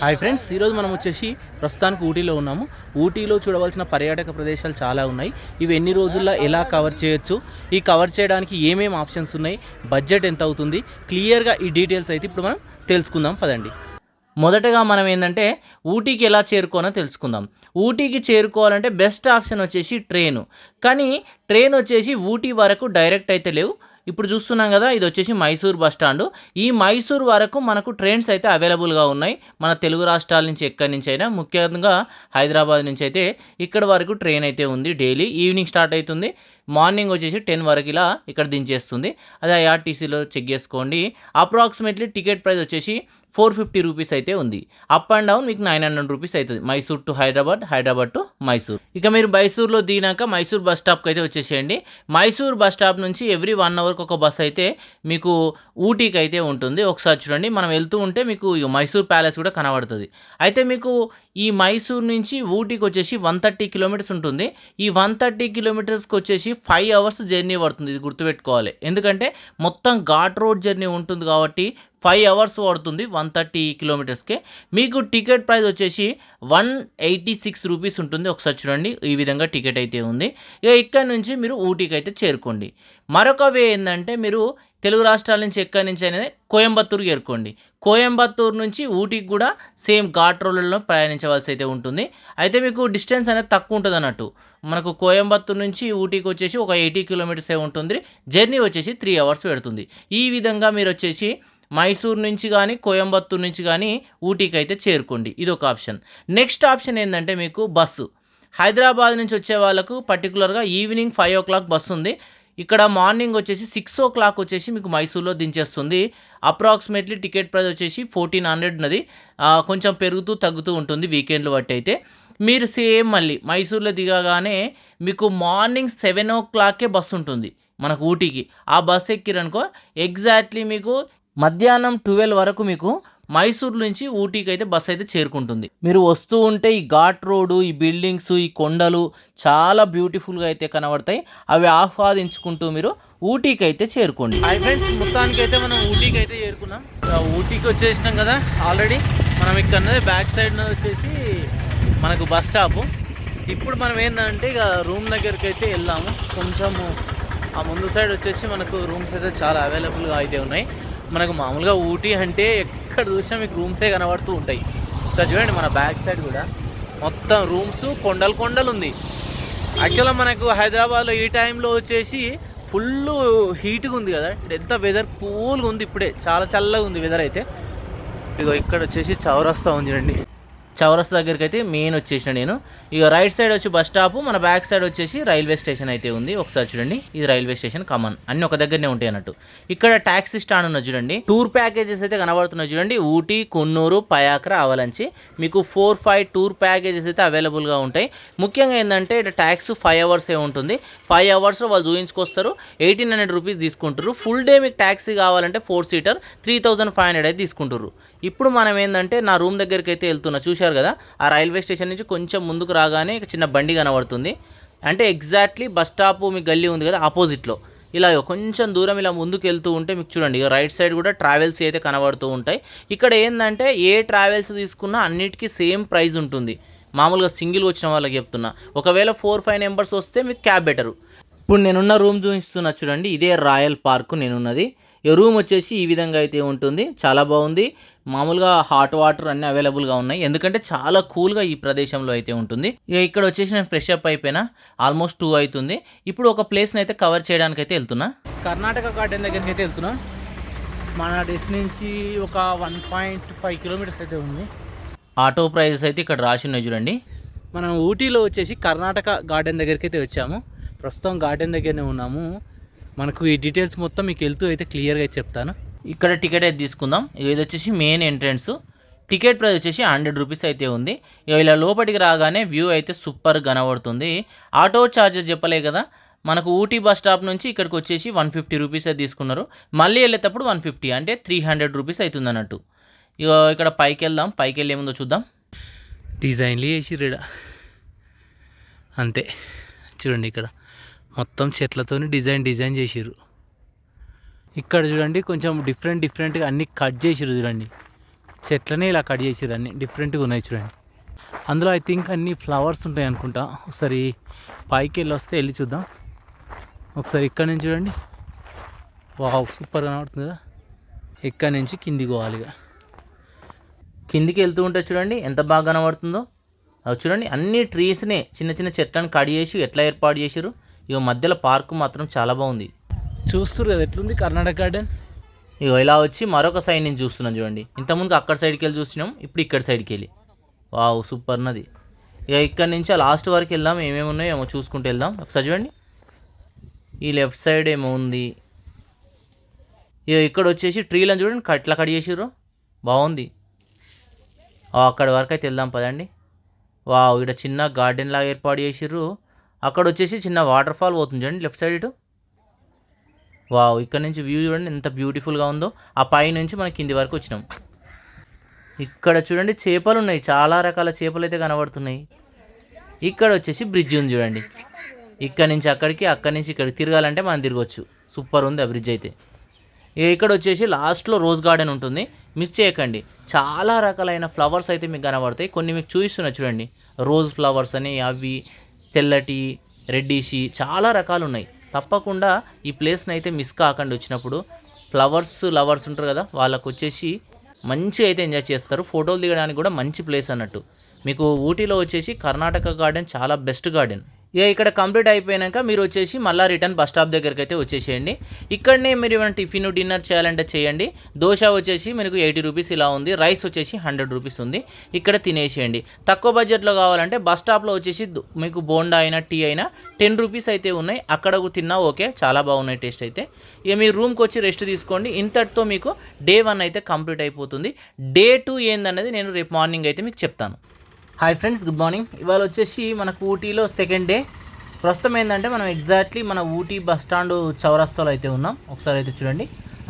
Hi friends, ఈరోజు మనం వచ్చేసి ప్రస్తుతానికి ఊటీలో ఉన్నాము. ఊటీలో చూడవలసిన పర్యాటక ప్రదేశాలు చాలా ఉన్నాయి. ఇవి ఎన్ని రోజుల్లో ఎలా కవర్ చేయొచ్చు, ఈ కవర్ చేయడానికి ఏమేమి ఆప్షన్స్ ఉన్నాయి, బడ్జెట్ ఎంత అవుతుంది, క్లియర్గా ఈ డీటెయిల్స్ అయితే ఇప్పుడు మనం తెలుసుకుందాం. పదండి. మొదటగా మనం ఏంటంటే ఊటీకి ఎలా చేరుకోవాలో తెలుసుకుందాం. ఊటీకి చేరుకోవాలంటే బెస్ట్ ఆప్షన్ వచ్చేసి ట్రైను. కానీ ట్రైన్ వచ్చేసి ఊటీ వరకు డైరెక్ట్ అయితే లేవు. ఇప్పుడు చూస్తున్నాం కదా, ఇది వచ్చేసి మైసూర్ బస్ స్టాండు. ఈ మైసూర్ వరకు మనకు ట్రైన్స్ అయితే అవైలబుల్గా ఉన్నాయి. మన తెలుగు రాష్ట్రాల నుంచి ఎక్కడి నుంచి అయినా, ముఖ్యంగా హైదరాబాద్ నుంచి అయితే ఇక్కడ వరకు ట్రైన్ అయితే ఉంది. డైలీ ఈవినింగ్ స్టార్ట్ అవుతుంది, మార్నింగ్ వచ్చేసి 10 వరకు ఇలా ఇక్కడ దించేస్తుంది. అది ఐఆర్టీసీలో చెక్ చేసుకోండి. అప్రాక్సిమేట్లీ టికెట్ ప్రైస్ వచ్చేసి 450 రూపీస్ అయితే ఉంది. అప్ అండ్ డౌన్ మీకు 900 రూపీస్ అవుతుంది. Mysore to Hyderabad, Hyderabad to Mysore. ఇక మీరు మైసూర్లో దిగినాక మైసూర్ బస్ స్టాప్కి అయితే వచ్చేసేయండి. మైసూర్ బస్ స్టాప్ నుంచి ఎవ్రీ 1 అవర్కి ఒక బస్ అయితే మీకు ఊటీకి అయితే ఉంటుంది. ఒకసారి చూడండి, మనం వెళ్తూ ఉంటే మీకు మైసూర్ ప్యాలెస్ కూడా కనబడుతుంది. అయితే మీకు ఈ మైసూర్ నుంచి ఊటీకి వచ్చేసి 130 కిలోమీటర్స్ ఉంటుంది. ఈ 130 కిలోమీటర్స్కి వచ్చేసి 5 అవర్స్ జర్నీ పడుతుంది. ఇది గుర్తుపెట్టుకోవాలి, ఎందుకంటే మొత్తం ఘాట్ రోడ్ జర్నీ ఉంటుంది కాబట్టి 5 అవర్స్ పడుతుంది 130 కిలోమీటర్స్కే. మీకు టికెట్ ప్రైస్ వచ్చేసి 186 రూపీస్ ఉంటుంది. ఒకసారి చూడండి, ఈ విధంగా టికెట్ అయితే ఉంది. ఇక ఇక్కడ నుంచి మీరు ఊటీకి అయితే చేరుకోండి. మరొక వే ఏంటంటే మీరు తెలుగు రాష్ట్రాల నుంచి ఎక్కడి నుంచి అనేది కోయంబత్తూరు చేరుకోండి. కోయంబత్తూరు నుంచి ఊటీకి కూడా సేమ్ ఘాట్ రోడ్లలో ప్రయాణించవలసి అయితే ఉంటుంది. అయితే మీకు డిస్టెన్స్ అనేది తక్కువ ఉంటుంది అన్నట్టు. మనకు కోయంబత్తూరు నుంచి ఊటీకి వచ్చేసి ఒక 80 కిలోమీటర్సే ఉంటుంది. జర్నీ వచ్చేసి 3 అవర్స్ పెడుతుంది. ఈ విధంగా మీరు వచ్చేసి మైసూర్ నుంచి కానీ కోయంబత్తూరు నుంచి కానీ ఊటీకి అయితే చేరుకోండి. ఇది ఒక ఆప్షన్. నెక్స్ట్ ఆప్షన్ ఏంటంటే మీకు బస్సు. హైదరాబాద్ నుంచి వచ్చే వాళ్ళకు పర్టికులర్గా ఈవినింగ్ 5 o'clock బస్సు ఉంది. ఇక్కడ మార్నింగ్ వచ్చేసి 6 o'clock వచ్చేసి మీకు మైసూర్లో దించేస్తుంది. అప్రాక్సిమేట్లీ టికెట్ ప్రైస్ వచ్చేసి 1400 ఉన్నది. కొంచెం పెరుగుతూ తగ్గుతూ ఉంటుంది వీకెండ్లు బట్టి. అయితే మీరు సేమ్ మళ్ళీ మైసూర్లో దిగగానే మీకు మార్నింగ్ 7 o'clockకే బస్సు ఉంటుంది మనకు ఊటీకి. ఆ బస్సు ఎక్కిరనుకో ఎగ్జాక్ట్లీ మీకు మధ్యాహ్నం 12 వరకు మీకు మైసూర్ నుంచి ఊటీకి అయితే బస్సు అయితే చేరుకుంటుంది. మీరు వస్తూ ఉంటే ఈ ఘాట్ రోడ్డు, ఈ బిల్డింగ్స్, ఈ కొండలు చాలా బ్యూటిఫుల్గా అయితే కనబడతాయి. అవి ఆస్వాదించుకుంటూ మీరు ఊటీకి అయితే చేరుకోండి. హాయ్ ఫ్రెండ్స్, మొత్తానికి అయితే మనం ఊటీకి అయితే చేరుకున్నాం. ఊటీకి వచ్చేసినాం కదా ఆల్రెడీ. మనం ఇక్కడ బ్యాక్ సైడ్ వచ్చేసి మనకు బస్ స్టాపు. ఇప్పుడు మనం ఏంటంటే ఇక రూమ్ దగ్గరికి అయితే వెళ్ళాము. కొంచెము ఆ ముందు సైడ్ వచ్చేసి మనకు రూమ్స్ అయితే చాలా అవైలబుల్గా అయితే ఉన్నాయి. మనకు మామూలుగా ఊటీ అంటే ఎక్కడ చూసినా మీకు రూమ్సే కనబడుతూ ఉంటాయి. సో చూడండి, మన బ్యాక్ సైడ్ కూడా మొత్తం రూమ్స్, కొండలు ఉంది. యాక్చువల్గా మనకు హైదరాబాద్లో ఈ టైంలో వచ్చేసి ఫుల్ హీట్గా ఉంది కదా. ఎంత వెదర్ కూల్గా ఉంది, ఇప్పుడే చాలా చల్లగా ఉంది వెదర్ అయితే. ఇగో ఇక్కడ వచ్చేసి చౌరస్తా ఉంది చూడండి. చౌరస్తా దగ్గరికి అయితే మెయిన్ వచ్చేసిన నేను. ఇక రైట్ సైడ్ వచ్చి బస్ స్టాప్, మన బ్యాక్ సైడ్ వచ్చేసి రైల్వే స్టేషన్ అయితే ఉంది. ఒకసారి చూడండి, ఇది రైల్వే స్టేషన్ కమాన్, అన్ని ఒక దగ్గరనే ఉంటాయి అన్నట్టు. ఇక్కడ ట్యాక్సీ స్టాండ్ ఉన్నది చూడండి. టూర్ ప్యాకేజెస్ అయితే కనబడుతున్నాయి చూడండి. ఊటీ, కొన్నూరు, పయాక్ర, అవలంచి మీకు 4-5 టూర్ ప్యాకేజెస్ అయితే అవైలబుల్గా ఉంటాయి. ముఖ్యంగా ఏంటంటే ఇక్కడ ట్యాక్స్ 5 అవర్సే ఉంటుంది. 5 అవర్స్లో వాళ్ళు చూపించుకొస్తారు. 1800 రూపీస్ తీసుకుంటారు. ఫుల్ డే మీకు ట్యాక్సీ కావాలంటే 4 సీటర్ 3500 అయితే తీసుకుంటారు. ఇప్పుడు మనం ఏంటంటే నా రూమ్ దగ్గరికి అయితే వెళ్తున్నా. చూశారు కదా, ఆ రైల్వే స్టేషన్ నుంచి కొంచెం ముందుకు రాగానే చిన్న బండి కనబడుతుంది. అంటే ఎగ్జాక్ట్లీ బస్ స్టాప్ మీ గల్లీ ఉంది కదా, ఆపోజిట్లో ఇలా కొంచెం దూరం ఇలా ముందుకు వెళ్తూ ఉంటే మీకు చూడండి, ఇక రైట్ సైడ్ కూడా ట్రావెల్స్ అయితే కనబడుతూ ఉంటాయి. ఇక్కడ ఏంటంటే ఏ ట్రావెల్స్ తీసుకున్నా అన్నిటికీ సేమ్ ప్రైస్ ఉంటుంది. మామూలుగా సింగిల్ వచ్చిన వాళ్ళకి చెప్తున్నా. ఒకవేళ 4-5 మెంబర్స్ వస్తే మీకు క్యాబ్ బెటరు. ఇప్పుడు నేనున్న రూమ్ చూపిస్తున్నా చూడండి, ఇదే రాయల్ పార్క్ నేనున్నది. ఈ రూమ్ వచ్చేసి ఈ విధంగా అయితే ఉంటుంది. చాలా బాగుంది. మామూలుగా హాట్ వాటర్ అన్నీ అవైలబుల్గా ఉన్నాయి, ఎందుకంటే చాలా కూల్గా ఈ ప్రదేశంలో అయితే ఉంటుంది. ఇక ఇక్కడ వచ్చేసి నేను ఫ్రెష్ అప్ అయిపోయినా, ఆల్మోస్ట్ 2 అవుతుంది. ఇప్పుడు ఒక ప్లేస్ని అయితే కవర్ చేయడానికి అయితే వెళ్తున్నా. కర్ణాటక గార్డెన్ దగ్గరికి అయితే వెళ్తున్నా. మన డెస్టినీ నుంచి ఒక 1.5 కిలోమీటర్స్ అయితే ఉంది. ఆటో ప్రైజెస్ అయితే ఇక్కడ రాసి ఉన్నాయి చూడండి. మనం ఊటీలో వచ్చేసి కర్ణాటక గార్డెన్ దగ్గరికి అయితే వచ్చాము. ప్రస్తుతం గార్డెన్ దగ్గరనే ఉన్నాము. మనకు ఈ డీటెయిల్స్ మొత్తం మీకు వెళ్తూ అయితే క్లియర్గా అయితే చెప్తాను. ఇక్కడ టికెట్ అయితే తీసుకుందాం. ఇది వచ్చేసి మెయిన్ ఎంట్రన్స్. టికెట్ ప్రైస్ వచ్చేసి 100 రూపీస్ అయితే ఉంది. ఇలా లోపలికి రాగానే వ్యూ అయితే సూపర్ కనబడుతుంది. ఆటో ఛార్జెస్ చెప్పలే కదా, మనకు ఊటీ బస్ స్టాప్ నుంచి ఇక్కడికి వచ్చేసి 150 రూపీస్ అయితే తీసుకున్నారు. మళ్ళీ వెళ్ళేటప్పుడు 150, అంటే 300 రూపీస్ అవుతుంది అన్నట్టు. ఇక ఇక్కడ పైకి వెళ్దాం. పైకి వెళ్ళి ఏముందో చూద్దాం. డిజైన్లు వేసి రెడా అంతే చూడండి. ఇక్కడ మొత్తం చెట్లతో డిజైన్ చేసిర్రు. ఇక్కడ చూడండి కొంచెం డిఫరెంట్గా అన్నీ కట్ చేసిర్రు చూడండి. చెట్లనే ఇలా కట్ చేసిర్రు, అన్ని డిఫరెంట్గా ఉన్నాయి చూడండి. అందులో ఐ థింక్ అన్ని ఫ్లవర్స్ ఉంటాయి అనుకుంటా. ఒకసారి పైకి వెళ్ళి వస్తే వెళ్ళి చూద్దాం. ఒకసారి ఇక్కడ నుంచి చూడండి, వావ్ సూపర్ కనబడుతుంది కదా. ఇక్కడ నుంచి కిందికి పోవాలి. ఇక కిందికి వెళ్తూ ఉంటే చూడండి ఎంత బాగా కనబడుతుందో. అవి చూడండి అన్ని ట్రీస్ని చిన్న చిన్న చెట్లను కట్ చేసి ఎట్లా ఏర్పాటు చేసారు. ఇక మధ్యలో పార్కు మాత్రం చాలా బాగుంది. చూస్తున్నారు కదా ఎట్లుంది కర్ణాటక గార్డెన్. ఇక ఇలా వచ్చి మరొక సైడ్ నుంచి చూస్తున్నాం చూడండి. ఇంతకుముందు అక్కడ సైడ్కి వెళ్ళి చూస్తున్నాం, ఇప్పుడు ఇక్కడ సైడ్కి వెళ్ళి. వావ్ సూపర్ నది. ఇక ఇక్కడ నుంచి ఆ లాస్ట్ వరకు వెళ్దాం, ఏమేమి ఉన్నాయో ఏమో చూసుకుంటూ వెళ్దాం. ఒకసారి చూడండి ఈ లెఫ్ట్ సైడ్ ఏమో ఉంది. ఇక ఇక్కడ వచ్చేసి ట్రీలను చూడండి ఎట్లా కట్ చేసిర్రు, బాగుంది. అక్కడ వరకు అయితే వెళ్దాం పదండి. వావ్ ఇక్కడ చిన్న గార్డెన్ లాగా ఏర్పాటు చేసిర్రు. అక్కడ వచ్చేసి చిన్న వాటర్ ఫాల్ పోతుంది చూడండి లెఫ్ట్ సైడ్ ఇటు. వావ్ ఇక్కడ నుంచి వ్యూ చూడండి ఎంత బ్యూటిఫుల్గా ఉందో. ఆ పై నుంచి మనం కింది వరకు వచ్చినాం. ఇక్కడ చూడండి చేపలు ఉన్నాయి, చాలా రకాల చేపలు అయితే కనబడుతున్నాయి. ఇక్కడ వచ్చేసి బ్రిడ్జ్ ఉంది చూడండి. ఇక్కడ నుంచి అక్కడికి, అక్కడి నుంచి ఇక్కడికి తిరగాలంటే మనం తిరగవచ్చు. సూపర్ ఉంది ఆ బ్రిడ్జ్ అయితే. ఇక్కడ వచ్చేసి లాస్ట్లో రోజ్ గార్డెన్ ఉంటుంది, మిస్ చేయకండి. చాలా రకాలైన ఫ్లవర్స్ అయితే మీకు కనబడతాయి. కొన్ని మీకు చూపిస్తున్నా చూడండి, రోజ్ ఫ్లవర్స్ అని, అవి తెల్లటి, రెడ్డిషి, చాలా రకాలు ఉన్నాయి. తప్పకుండా ఈ ప్లేస్ని అయితే మిస్ కాకండి. వచ్చినప్పుడు ఫ్లవర్స్ లవర్స్ ఉంటారు కదా, వాళ్ళకు వచ్చేసి మంచిగా అయితే ఎంజాయ్ చేస్తారు. ఫోటోలు దిగడానికి కూడా మంచి ప్లేస్ అన్నట్టు. మీకు ఊటీలో వచ్చేసి కర్ణాటక గార్డెన్ చాలా బెస్ట్ గార్డెన్. ఇక ఇక్కడ కంప్లీట్ అయిపోయాక మీరు వచ్చేసి మళ్ళీ రిటర్న్ బస్ స్టాప్ దగ్గరికి అయితే వచ్చేసేయండి. ఇక్కడనే మీరు ఏమైనా టిఫిన్ డిన్నర్ చేయాలంటే చేయండి. దోశ వచ్చేసి మీకు 80 రూపీస్ ఇలా ఉంది, రైస్ వచ్చేసి 100 రూపీస్ ఉంది. ఇక్కడ తినేసేయండి. తక్కువ బడ్జెట్లో కావాలంటే బస్ స్టాప్లో వచ్చేసి మీకు బోండా అయినా టీ అయినా 10 రూపీస్ అయితే ఉన్నాయి. అక్కడ తిన్నా ఓకే, చాలా బాగున్నాయి టేస్ట్ అయితే. ఇక మీరు రూమ్కి వచ్చి రెస్ట్ తీసుకోండి. ఇంతటితో మీకు డే 1 అయితే కంప్లీట్ అయిపోతుంది. డే 2 ఏందనేది నేను రేపు మార్నింగ్ అయితే మీకు చెప్తాను. Hi friends, good morning. ఇవాళ వచ్చేసి మనకు ఊటీలో సెకండ్ డే. ప్రస్తుతం ఏంటంటే మనం ఎగ్జాక్ట్లీ మన ఊటీ బస్ స్టాండ్ చౌరస్తాలో అయితే ఉన్నాం. ఒకసారి అయితే చూడండి,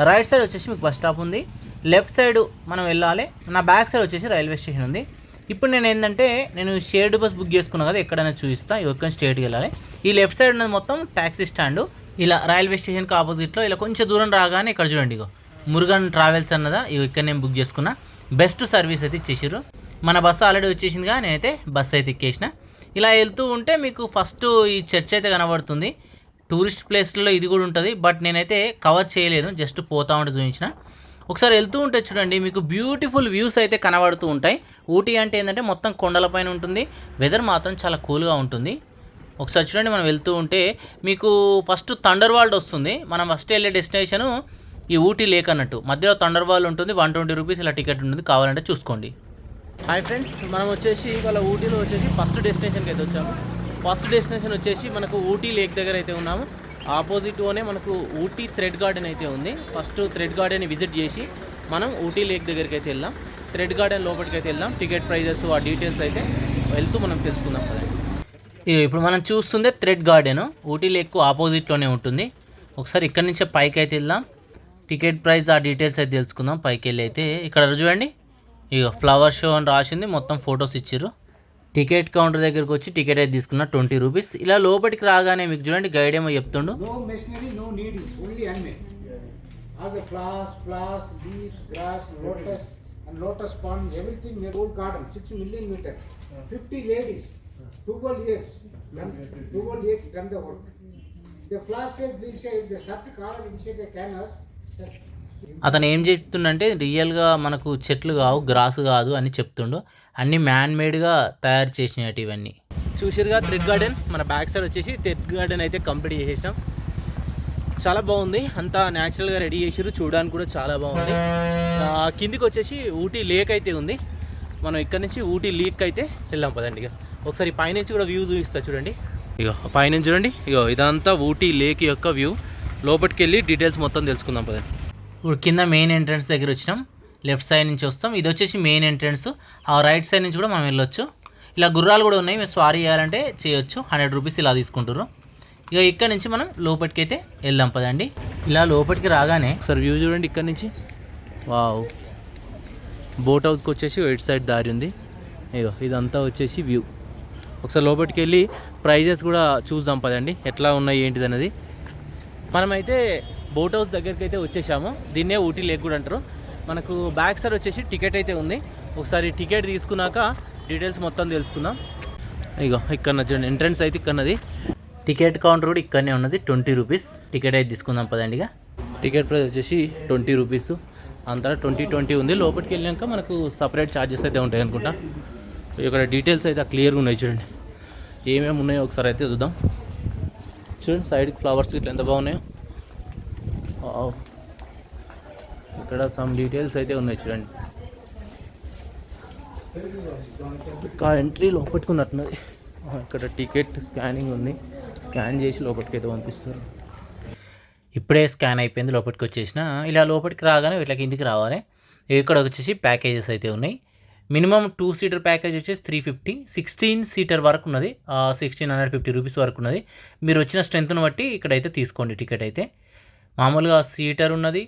రైట్ సైడ్ వచ్చేసి మీకు బస్ స్టాప్ ఉంది, లెఫ్ట్ సైడ్ మనం వెళ్ళాలి. నా బ్యాక్ సైడ్ వచ్చేసి రైల్వే స్టేషన్ ఉంది. ఇప్పుడు నేను ఏంటంటే షేర్డ్ బస్ బుక్ చేసుకున్నాను కదా, ఎక్కడైనా చూపిస్తాను. ఇక్కడ స్ట్రేట్కి వెళ్ళాలి. ఈ లెఫ్ట్ సైడ్ ఉన్నది మొత్తం ట్యాక్సీ స్టాండ్. ఇలా రైల్వే స్టేషన్కి ఆపోజిట్లో ఇలా కొంచెం దూరం రాగానే ఇక్కడ చూడండి, ఇగో మురుగన్ ట్రావెల్స్ అన్నదా. ఇక్కడ నేను బుక్ చేసుకున్నా. బెస్ట్ సర్వీస్ అయితే ఇచ్చేసారు. మన బస్సు ఆల్రెడీ వచ్చేసిందిగా, నేనైతే బస్సు అయితే ఎక్కేసిన. ఇలా వెళ్తూ ఉంటే మీకు ఫస్ట్ ఈ చర్చ్ అయితే కనబడుతుంది. టూరిస్ట్ ప్లేస్లలో ఇది కూడా ఉంటుంది, బట్ నేనైతే కవర్ చేయలేదు, జస్ట్ పోతా ఉంటే చూపించిన. ఒకసారి వెళ్తూ ఉంటే చూడండి మీకు బ్యూటిఫుల్ వ్యూస్ అయితే కనబడుతూ ఉంటాయి. ఊటీ అంటే ఏంటంటే మొత్తం కొండలపైన ఉంటుంది, వెదర్ మాత్రం చాలా కూల్గా ఉంటుంది. ఒకసారి చూడండి మనం వెళ్తూ ఉంటే మీకు ఫస్ట్ థండర్ వరల్డ్ వస్తుంది. మనం ఫస్ట్ వెళ్ళే డెస్టినేషను ఈ ఊటీ లేక్ అన్నట్టు. మధ్యలో థండర్ వరల్డ్ ఉంటుంది, 120 రూపీస్ ఇలా టికెట్ ఉంటుంది, కావాలంటే చూసుకోండి. హాయ్ ఫ్రెండ్స్, మనం వచ్చేసి వాళ్ళ ఊటీలో వచ్చేసి ఫస్ట్ డెస్టినేషన్కి అయితే వచ్చాము. ఫస్ట్ డెస్టినేషన్ వచ్చేసి మనకు ఊటీ లేక్ దగ్గర అయితే ఉన్నాము. ఆపోజిట్లోనే మనకు ఊటీ థ్రెడ్ గార్డెన్ అయితే ఉంది. ఫస్ట్ థ్రెడ్ గార్డెన్ విజిట్ చేసి మనం ఊటీ లేక్ దగ్గరికి అయితే వెళ్దాం. థ్రెడ్ గార్డెన్ లోపలికి అయితే వెళ్దాం. టికెట్ ప్రైజెస్ ఆ డీటెయిల్స్ అయితే వెళ్తూ మనం తెలుసుకుందాం కదా. ఇప్పుడు మనం చూస్తుందే థ్రెడ్ గార్డెన్, ఊటీ లేక్ ఆపోజిట్లోనే ఉంటుంది. ఒకసారి ఇక్కడ నుంచే పైకి అయితే వెళ్దాం. టికెట్ ప్రైస్ ఆ డీటెయిల్స్ అయితే తెలుసుకుందాం. పైకి వెళ్ళి అయితే ఇక్కడ చూడండి, ఇక ఫ్లవర్ షో అని రాసింది, మొత్తం ఫొటోస్ ఇచ్చారు. టికెట్ కౌంటర్ దగ్గరికి వచ్చి టికెట్ అయితే తీసుకున్నా 20 రూపీస్. ఇలా లోపలికి రాగానే మీకు చూడండి గైడ్ ఏమో చెప్తుండు. అతను ఏం చెప్తుండంటే రియల్గా మనకు చెట్లు కావు, గ్రాస్ కాదు అని చెప్తుండు. అన్నీ మ్యాన్ మేడ్గా తయారు చేసినట్టు ఇవన్నీ. చూసారుగా థ్రెడ్ గార్డెన్. మన బ్యాక్ సైడ్ వచ్చేసి థ్రెడ్ గార్డెన్ అయితే కంప్లీట్ చేసేసినాం. చాలా బాగుంది, అంతా న్యాచురల్గా రెడీ చేసారు, చూడడానికి కూడా చాలా బాగుంది. కిందికి వచ్చేసి ఊటీ లేక్ అయితే ఉంది. మనం ఇక్కడ నుంచి ఊటీ లేక్ అయితే వెళ్దాం పదండి. ఇక ఒకసారి పైనుంచి కూడా వ్యూ చూపిస్తా చూడండి. ఇక పైనుంచి చూడండి, ఇక ఇదంతా ఊటీ లేక్ యొక్క వ్యూ. లోపలికి వెళ్ళి డీటెయిల్స్ మొత్తం తెలుసుకుందాం పదండి. ఇప్పుడు కింద మెయిన్ ఎంట్రన్స్ దగ్గర వచ్చినాం. లెఫ్ట్ సైడ్ నుంచి వస్తాం. ఇది వచ్చేసి మెయిన్ ఎంట్రన్స్. ఆ రైట్ సైడ్ నుంచి కూడా మనం వెళ్ళొచ్చు. ఇలా గుర్రాలు కూడా ఉన్నాయి, మీరు స్వారీ చేయాలంటే చేయొచ్చు. 100 రూపీస్ ఇలా తీసుకుంటారు. ఇక ఇక్కడ నుంచి మనం లోపలికి అయితే వెళ్దాం పదండి. ఇలా లోపలికి రాగానే ఒకసారి వ్యూ చూడండి ఇక్కడ నుంచి. వావ్, బోట్ హౌస్కి వచ్చేసి ఎయిట్ సైడ్ దారి ఉంది. ఇగో ఇదంతా వచ్చేసి వ్యూ. ఒకసారి లోపలికి వెళ్ళి ప్రైజెస్ కూడా చూద్దాం పదండి, ఎట్లా ఉన్నాయి ఏంటిది అనేది. మనమైతే బోట్ హౌస్ దగ్గరికి అయితే వచ్చేసాము. దీన్నే ఊటీ లేక్ కూడా అంటారు. మనకు బ్యాక్ సైడ్ వచ్చేసి టికెట్ అయితే ఉంది. ఒకసారి టికెట్ తీసుకున్నాక డీటెయిల్స్ మొత్తం తెలుసుకుందాం. ఇగో ఇక్కడ చూడండి ఎంట్రన్స్ అయితే ఇక్కడది. టికెట్ కౌంటర్ కూడా ఇక్కడనే ఉన్నది. 20 రూపీస్ టికెట్ అయితే తీసుకుందాం పదండిగా. టికెట్ ప్రైస్ వచ్చేసి 20 రూపీస్. అంతా 20 ఉంది. లోపలికి వెళ్ళాక మనకు సపరేట్ ఛార్జెస్ అయితే ఉంటాయి అనుకుంటా. ఇక్కడ డీటెయిల్స్ అయితే క్లియర్గా ఉన్నాయి చూడండి. ఏమేమి ఉన్నాయో ఒకసారి అయితే చూద్దాం. చూడండి సైడ్కి ఫ్లవర్స్ ఇట్లా ఎంత బాగున్నాయో. ఇక్కడ సమ్ డీటెయిల్స్ అయితే ఉన్నాయి చూడండి. ఇంకా ఎంట్రీ లోపట్టుకున్నట్టున్నది. ఇక్కడ టికెట్ స్కానింగ్ ఉంది. స్కాన్ చేసి లోపలికి అయితే పంపిస్తారు. ఇప్పుడే స్కాన్ అయిపోయింది. లోపలికి వచ్చేసిన ఇలా లోపలికి రాగానే ఇట్లా కిందికి రావాలి. ఇక్కడ వచ్చేసి ప్యాకేజెస్ అయితే ఉన్నాయి. మినిమం 2 సీటర్ ప్యాకేజ్ వచ్చేసి 350, 16 సీటర్ వరకు ఉన్నది. 1650 రూపీస్ వరకు ఉన్నది. మీరు వచ్చిన స్ట్రెంత్ను బట్టి ఇక్కడైతే తీసుకోండి టికెట్ అయితే. మామూలుగా సీటర్ ఉన్నది.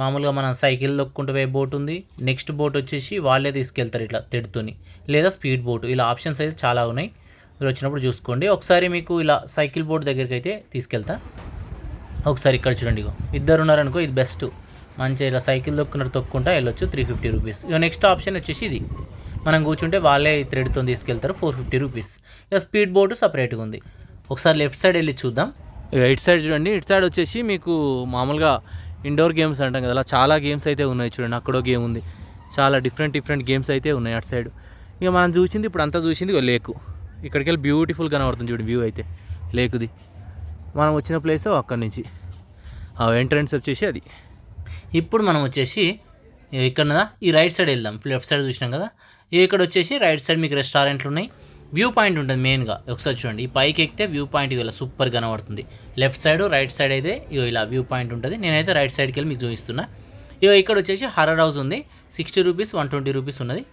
మామూలుగా మనం సైకిల్ దొక్కుంటూ పోయే బోట్ ఉంది. నెక్స్ట్ బోట్ వచ్చేసి వాళ్ళే తీసుకెళ్తారు ఇట్లా తెడుతూని, లేదా స్పీడ్ బోట్. ఇలా ఆప్షన్స్ అయితే చాలా ఉన్నాయి. మీరు వచ్చినప్పుడు చూసుకోండి. ఒకసారి మీకు ఇలా సైకిల్ బోట్ దగ్గరికి అయితే తీసుకెళ్తా. ఒకసారి ఇక్కడ చూడండి. ఇద్దరు ఉన్నారనుకో ఇది బెస్ట్. మంచిగా ఇలా సైకిల్ తొక్కుంటా వెళ్ళొచ్చు. 350 రూపీస్. ఇక నెక్స్ట్ ఆప్షన్ వచ్చేసి ఇది. మనం కూర్చుంటే వాళ్ళే థ్రెడ్తో తీసుకెళ్తారు. 450 రూపీస్. ఇక స్పీడ్ బోట్ సపరేట్గా ఉంది. ఒకసారి లెఫ్ట్ సైడ్ వెళ్ళి చూద్దాం. ఇటు సైడ్ చూడండి. ఇటు సైడ్ వచ్చేసి మీకు మామూలుగా ఇండోర్ గేమ్స్ అంటాం కదా, అలా చాలా గేమ్స్ అయితే ఉన్నాయి చూడండి. అక్కడో గేమ్ ఉంది. చాలా డిఫరెంట్ గేమ్స్ అయితే ఉన్నాయి అటు సైడ్. ఇక మనం చూసింది ఇప్పుడు అంతా చూసింది లేకు. ఇక్కడికి వెళ్ళి బ్యూటిఫుల్ కనబడుతుంది చూడండి వ్యూ అయితే లేకుది. మనం వచ్చిన ప్లేస్ అక్కడి నుంచి ఎంట్రన్స్ వచ్చేసి అది. ఇప్పుడు మనం వచ్చేసి ఇక్కడ ఈ రైట్ సైడ్ వెళ్దాం. లెఫ్ట్ సైడ్ చూసినాం కదా, ఇక్కడ వచ్చేసి రైట్ సైడ్ మీకు రెస్టారెంట్లు ఉన్నాయి. వ్యూ పాయింట్ ఉంటుంది మెయిన్గా. ఒకసారి చూడండి. ఈ పైకి ఎక్కితే వ్యూ పాయింట్ ఇలా సూపర్ కనబడుతుంది. లెఫ్ట్ సైడ్ రైట్ సైడ్ అయితే ఇలా వ్యూ పాయింట్ ఉంటుంది. నేనైతే రైట్ సైడ్కి వెళ్ళి మీకు చూపిస్తున్నా. ఇక్కడ వచ్చేసి హర్రర్ హౌస్ ఉంది. 60 రూపీస్, 120 రూపీస్ ఉన్నది.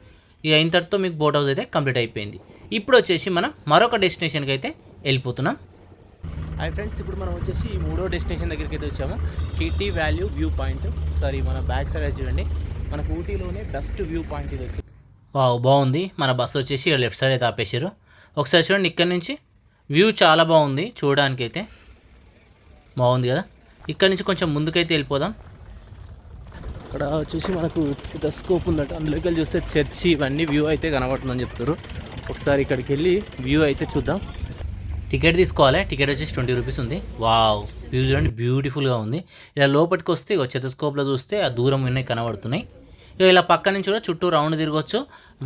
ఇక ఇంతటితో మీకు బోట్ హౌస్ అయితే కంప్లీట్ అయిపోయింది. ఇప్పుడు వచ్చేసి మనం మరొక డెస్టినేషన్కి అయితే వెళ్ళిపోతున్నాం. హాయ్ ఫ్రెండ్స్, ఇప్పుడు మనం వచ్చేసి ఈ 3వ డెస్టినేషన్ దగ్గరికి అయితే వచ్చాము. Kitty valley view point. Sorry, మన బ్యాక్ సైడ్ చూడండి. మనకు ఊటీలోనే బెస్ట్ వ్యూ పాయింట్ ఇది వచ్చి. వావ్, బాగుంది. మన బస్సు వచ్చేసి లెఫ్ట్ సైడ్ అయితే ఆపేసారు. ఒకసారి చూడండి. ఇక్కడ నుంచి వ్యూ చాలా బాగుంది. చూడడానికి అయితే బాగుంది కదా. ఇక్కడ నుంచి కొంచెం ముందుకైతే వెళ్ళిపోదాం. ఇక్కడ వచ్చేసి మనకు స్కోప్ ఉందట. అందులోకి వెళ్ళి చూస్తే చర్చి ఇవన్నీ వ్యూ అయితే కనబడుతుందని చెప్తారు. ఒకసారి ఇక్కడికి వెళ్ళి వ్యూ అయితే చూద్దాం. టికెట్ తీసుకోవాలి. టికెట్ వచ్చేసి 20 రూపీస్ ఉంది. వావ్, వ్యూ చూడండి బ్యూటిఫుల్గా ఉంది. ఇలా లోపలికి వస్తే చెతస్కోప్లో చూస్తే ఆ దూరం ఉన్నాయి కనబడుతున్నాయి. ఇక ఇలా పక్క నుంచి కూడా చుట్టూ రౌండ్ తిరగవచ్చు.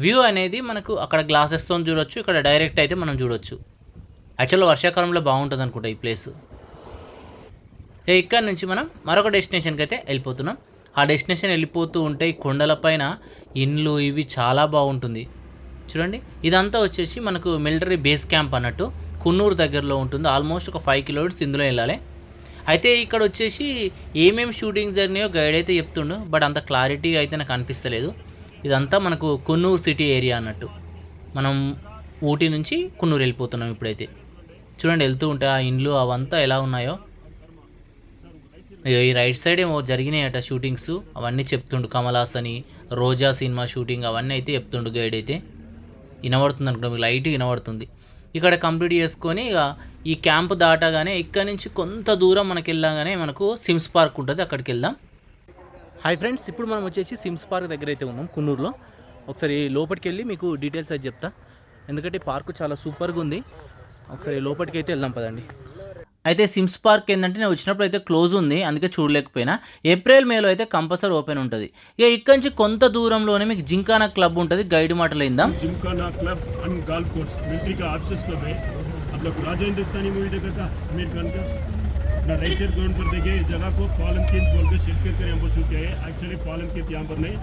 వ్యూ అనేది మనకు అక్కడ గ్లాసెస్తో చూడొచ్చు. ఇక్కడ డైరెక్ట్ అయితే మనం చూడొచ్చు. యాక్చువల్గా వర్షాకాలంలో బాగుంటుంది అనుకుంటా ఈ ప్లేస్. ఇక్కడ నుంచి మనం మరొక డెస్టినేషన్కి అయితే వెళ్ళిపోతున్నాం. ఆ డెస్టినేషన్ వెళ్ళిపోతూ ఉంటే ఈ కొండలపైన ఇండ్లు ఇవి చాలా బాగుంటుంది చూడండి. ఇదంతా వచ్చేసి మనకు మిలిటరీ బేస్ క్యాంప్ అన్నట్టు కున్నూరు దగ్గరలో ఉంటుంది. ఆల్మోస్ట్ ఒక 5 కిలోమీటర్స్ ఇందులో వెళ్ళాలి. అయితే ఇక్కడ వచ్చేసి ఏమేమి షూటింగ్ జరిగినాయో గైడ్ అయితే చెప్తుండు. బట్ అంత క్లారిటీగా అయితే నాకు అనిపిస్తలేదు. ఇదంతా మనకు కున్నూరు సిటీ ఏరియా అన్నట్టు. మనం ఊటీ నుంచి కున్నూరు వెళ్ళిపోతున్నాం ఇప్పుడైతే. చూడండి వెళ్తూ ఉంటే ఆ ఇండ్లు అవంతా ఎలా ఉన్నాయో. ఈ రైట్ సైడ్ ఏమో జరిగినాయట షూటింగ్స్, అవన్నీ చెప్తుండు. కమలాస్ అని, రోజా సినిమా షూటింగ్ అవన్నీ అయితే చెప్తుండు గైడ్ అయితే. వినబడుతుంది అనుకుంటా, మీకు లైట్గా వినబడుతుంది. ఇక్కడ కంప్లీట్ చేసుకొని ఇక ఈ క్యాంప్ దాటగానే ఇక్కడ నుంచి కొంత దూరం మనకి వెళ్ళగానే మనకు సిమ్స్ పార్క్ ఉంటుంది. అక్కడికి వెళ్దాం. హాయ్ ఫ్రెండ్స్, ఇప్పుడు మనం వచ్చేసి సిమ్స్ పార్క్ దగ్గర అయితే ఉన్నాం కున్నూరులో. ఒకసారి లోపలికి వెళ్ళి మీకు డీటెయిల్స్ అయితే చెప్తా. ఎందుకంటే పార్కు చాలా సూపర్గా ఉంది. ఒకసారి లోపలికి అయితే వెళ్దాం పదండి. అయితే సిమ్స్ పార్క్ ఏంటంటే నేను వచ్చినప్పుడు అయితే క్లోజ్ ఉంది, అందుకే చూడలేకపోయినా. ఏప్రిల్ మేలో అయితే కంపల్సరీ ఓపెన్ ఉంటుంది. ఇక ఇక్కడ నుంచి కొంత దూరంలోనే మీకు జింకానా క్లబ్ ఉంటుంది. గైడ్ మాటలు అయిందాం. Gymkhana club and golf course military का ऑफिस क्लब है. आप लोग राजा हिंदुस्तानी मूवी देखा था आमिर खान का. अपना राइट साइड ग्राउंड पर देखिए जगह को पालन किंद बोलकर शेरकर कर यहाँ पर शूट किया है. एक्चुअली पालन किंद यहाँ पर नहीं.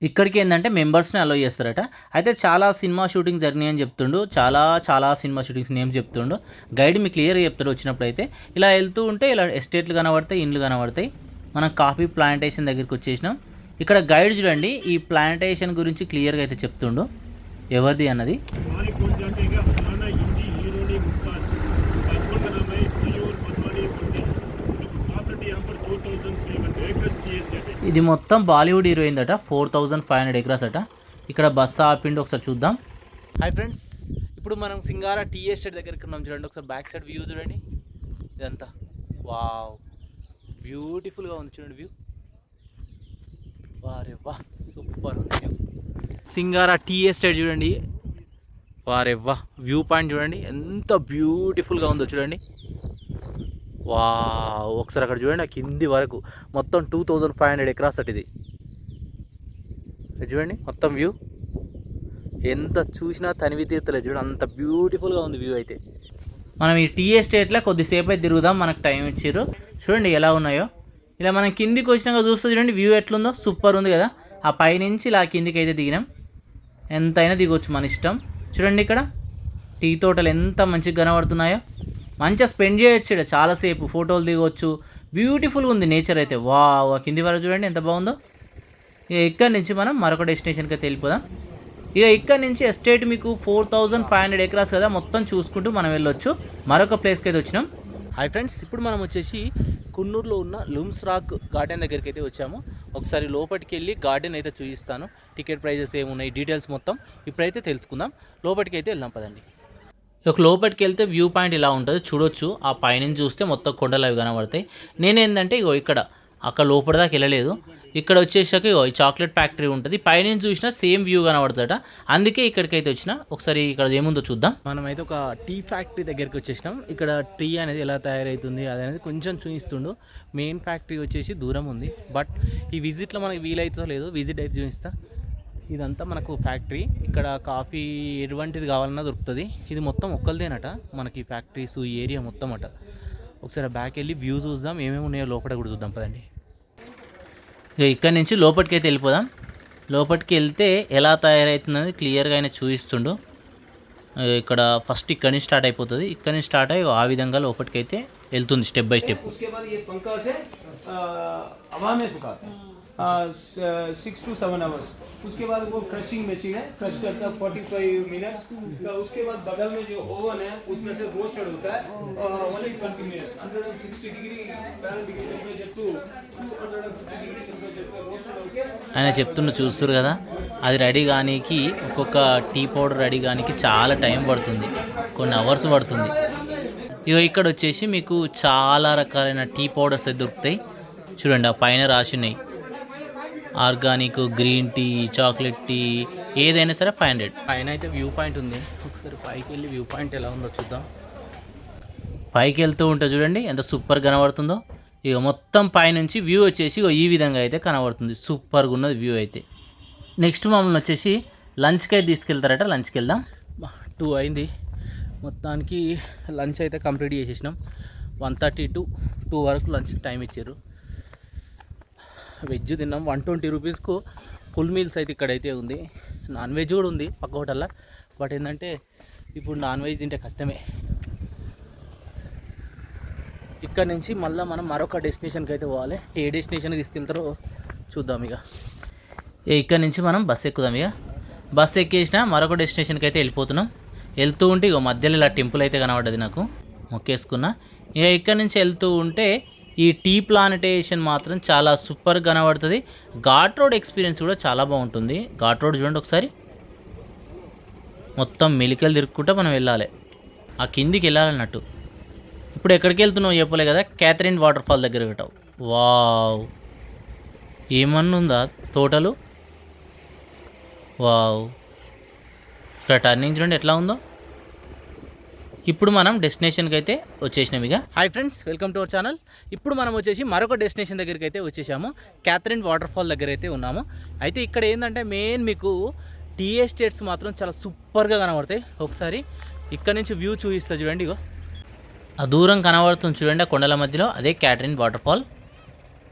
ఇక్కడికి ఏంటంటే మెంబర్స్ని అలో చేస్తారట. అయితే చాలా సినిమా షూటింగ్ జరిగినాయని చెప్తుండు. చాలా సినిమా షూటింగ్స్ నేమ్ చెప్తుండు. గైడ్ మీకు క్లియర్గా చెప్తాడు వచ్చినప్పుడు. అయితే ఇలా వెళ్తూ ఉంటే ఇలా ఎస్టేట్లు కనబడతాయి, ఇండ్లు కనబడతాయి. మనం కాఫీ ప్లాంటేషన్ దగ్గరికి వచ్చేసినాం. ఇక్కడ గైడ్ చూడండి ఈ ప్లాంటేషన్ గురించి క్లియర్గా అయితే చెప్తుండు ఎవరిది అన్నది. ఇది మొత్తం బాలీవుడ్ హీరోయిన్ అట. 4500 ఎకరాస్ అట. ఇక్కడ బస్సు ఆపిండి, ఒకసారి చూద్దాం. హాయ్ ఫ్రెండ్స్, ఇప్పుడు మనం సింగారా టీ ఎస్టేట్ దగ్గరికి ఉన్నాం. చూడండి ఒకసారి బ్యాక్ సైడ్ వ్యూ చూడండి. ఇదంతా వావ్ బ్యూటిఫుల్గా ఉంది చూడండి వ్యూ. వారే వా సూపర్ ఉంది. సింగారా టీ ఎస్టేట్ చూడండి. వారే వా వ్యూ పాయింట్ చూడండి ఎంత బ్యూటిఫుల్గా ఉందో చూడండి. వా ఒకసారి అక్కడ చూడండి ఆ కింది వరకు మొత్తం 2500 ఎకరాస్ అటు ఇది చూడండి. మొత్తం వ్యూ ఎంత చూసినా తనివి తీర్తలేదు చూడండి, అంత బ్యూటిఫుల్గా ఉంది వ్యూ అయితే. మనం ఈ టీ ఎస్టేట్లో కొద్దిసేపు అయితే తిరుగుదాం, మనకు టైం ఇచ్చారు. చూడండి ఎలా ఉన్నాయో. ఇలా మనం కిందికి వచ్చినాక చూస్తే చూడండి వ్యూ ఎట్లుందో, సూపర్ ఉంది కదా. ఆ పైనుంచి ఇలా కిందికి అయితే దిగినాం, ఎంతైనా దిగొచ్చు మన ఇష్టం. చూడండి ఇక్కడ టీ తోటలు ఎంత మంచిగా కనబడుతున్నాయో, మంచిగా స్పెండ్ చేయొచ్చు ఇక్కడ చాలాసేపు, ఫోటోలు దిగవచ్చు. బ్యూటిఫుల్గా ఉంది నేచర్ అయితే. వా కింది వరకు చూడండి ఎంత బాగుందో. ఇక ఇక్కడ నుంచి మనం మరొక డెస్టినేషన్కి అయితే వెళ్ళిపోదాం. ఇక ఇక్కడ నుంచి ఎస్టేట్ మీకు 4500 ఎకరాస్ కదా, మొత్తం చూసుకుంటూ మనం వెళ్ళొచ్చు. మరొక ప్లేస్కి అయితే వచ్చినాం. హాయ్ ఫ్రెండ్స్, ఇప్పుడు మనం వచ్చేసి కున్నూరులో ఉన్న లూమ్స్ రాక్ గార్డెన్ దగ్గరికి అయితే వచ్చాము. ఒకసారి లోపలికి వెళ్ళి గార్డెన్ అయితే చూపిస్తాను, టికెట్ ప్రైజెస్ ఏమున్నాయి డీటెయిల్స్ మొత్తం ఇప్పుడైతే తెలుసుకుందాం. లోపలికి అయితే వెళ్దాం పదండి. ఒక లోపలికి వెళ్తే వ్యూ పాయింట్ ఇలా ఉంటుంది చూడొచ్చు. ఆ పైనుంచి చూస్తే మొత్తం కొండలు అవి కనబడతాయి. నేనేంటంటే ఇగో ఇక్కడ అక్కడ లోపల దాకా వెళ్ళలేదు. ఇక్కడ వచ్చేసాక ఇగో ఈ చాక్లెట్ ఫ్యాక్టరీ ఉంటుంది, పైనుంచి చూసినా సేమ్ వ్యూ కనబడుతుందట, అందుకే ఇక్కడికైతే వచ్చిన. ఒకసారి ఇక్కడ ఏముందో చూద్దాం. మనమైతే ఒక టీ ఫ్యాక్టరీ దగ్గరికి వచ్చేసినాం. ఇక్కడ టీ అనేది ఎలా తయారవుతుంది అది అనేది కొంచెం చూపిస్తుండు. మెయిన్ ఫ్యాక్టరీ వచ్చేసి దూరం ఉంది, బట్ ఈ విజిట్లో మనకి వీలవుతుందో లేదో విజిట్ అయితే చూపిస్తా. ఇదంతా మనకు ఫ్యాక్టరీ. ఇక్కడ కాఫీ ఎటువంటిది కావాలన్నా దొరుకుతుంది. ఇది మొత్తం ఒక్కరిదేనట మనకి ఫ్యాక్టరీస్ ఈ ఏరియా మొత్తం అట. ఒకసారి బ్యాక్ వెళ్ళి వ్యూ చూద్దాం, ఏమేమి ఉన్నాయో లోపల కూడా చూద్దాం పదండి. ఇక ఇక్కడ నుంచి లోపలికి అయితే వెళ్ళిపోదాం. లోపలికి వెళ్తే ఎలా తయారవుతుందని క్లియర్గా ఆయన చూపిస్తుండు. ఇక్కడ ఫస్ట్ ఇక్కడి నుంచి స్టార్ట్ అయిపోతుంది. ఇక్కడి నుంచి స్టార్ట్ అయ్యి ఆ విధంగా లోపలికి అయితే వెళ్తుంది step by step. 6 to 7 hours. उसके बाद वो क्रशिंग मशीन है, क्रश करता है 45 मिनट्स. उसके बाद बगल में जो ओवन है उसमें से रोस्टेड होता है only 20 minutes. 160 degree degree temperature to 250 degree temperature पे रोस्टेड होके ఆయన చెప్తున్న చూస్తారు కదా, అది రెడీ కానీకి ఒక్కొక్క టీ పౌడర్ రెడీ కానీకి చాలా టైం పడుతుంది, కొన్ని అవర్స్ పడుతుంది. ఇక ఇక్కడ వచ్చేసి మీకు చాలా రకాలైన టీ పౌడర్స్ అయితే దొరుకుతాయి. చూడండి ఆ పైన రాసి ఉన్నాయి organic, green tea, chocolate tea, ఏదైనా సరే 500. పైన అయితే వ్యూ పాయింట్ ఉంది. ఒకసారి పైకి వెళ్ళి వ్యూ పాయింట్ ఎలా ఉందో చూద్దాం. పైకి వెళ్తూ ఉంటే చూడండి ఎంత సూపర్ కనబడుతుందో. ఇక మొత్తం పైనుంచి వ్యూ వచ్చేసి ఈ విధంగా అయితే కనబడుతుంది. సూపర్గా ఉన్నది వ్యూ అయితే. నెక్స్ట్ మమ్మల్ని వచ్చేసి లంచ్కి అయితే తీసుకెళ్తారట, లంచ్కి వెళ్దాం. 2 అయింది, మొత్తానికి లంచ్ అయితే కంప్లీట్ చేసేసినాం. 1:30 to 2 వరకు లంచ్కి టైం ఇచ్చారు. వెజ్ తిన్నాం. 120 రూపీస్కు ఫుల్ మీల్స్ అయితే ఇక్కడైతే ఉంది. నాన్ వెజ్ కూడా ఉంది పక్క హోటల్లో, బట్ ఏంటంటే ఇప్పుడు నాన్ వెజ్ తింటే కష్టమే. ఇక్కడ నుంచి మళ్ళీ మనం మరొక డెస్టినేషన్కి అయితే పోవాలి. ఏ డెస్టినేషన్కి తీసుకెళ్తారో చూద్దాం. ఇక ఇక్కడ నుంచి మనం బస్సు ఎక్కుదాం. ఇక బస్సు ఎక్కేసిన మరొక డెస్టినేషన్కి అయితే వెళ్ళిపోతున్నాం. వెళ్తూ ఉంటే ఇక మధ్యలో ఇలా టెంపుల్ అయితే కనబడ్డది, నాకు మొక్కేసుకున్నా. ఇక ఇక్కడ నుంచి వెళ్తూ ఉంటే ఈ టీ ప్లాంటేషన్ మాత్రం చాలా సూపర్ కనబడుతుంది. ఘాట్ రోడ్ ఎక్స్పీరియన్స్ కూడా చాలా బాగుంటుంది. ఘాట్ రోడ్ చూడండి ఒకసారి, మొత్తం మెలికలు తిరుక్కుంటూ మనం వెళ్ళాలి, ఆ కిందికి వెళ్ళాలన్నట్టు. ఇప్పుడు ఎక్కడికి వెళ్తున్నావు చెప్పలే కదా, క్యాథరిన్ వాటర్ ఫాల్ దగ్గర పెట్టావు. వావ్, ఏమన్నా ఉందా తోటలు. వావ్, ఇక్కడ టర్నింగ్ చూడండి ఎట్లా ఉందో. ఇప్పుడు మనం డెస్టినేషన్కి అయితే వచ్చేసినాం. ఇక hi friends, welcome to our channel. ఇప్పుడు మనం వచ్చేసి మరొక డెస్టినేషన్ దగ్గరికి అయితే వచ్చేసాము. క్యాథరిన్ వాటర్ ఫాల్ దగ్గర అయితే ఉన్నాము. అయితే ఇక్కడ ఏంటంటే మెయిన్ మీకు టీ ఎస్టేట్స్ మాత్రం చాలా సూపర్గా కనబడతాయి. ఒకసారి ఇక్కడ నుంచి వ్యూ చూపిస్తా చూడండి. ఇగో ఆ దూరం కనబడుతుంది చూడండి, ఆ కొండల మధ్యలో, అదే క్యాథరిన్ వాటర్ ఫాల్.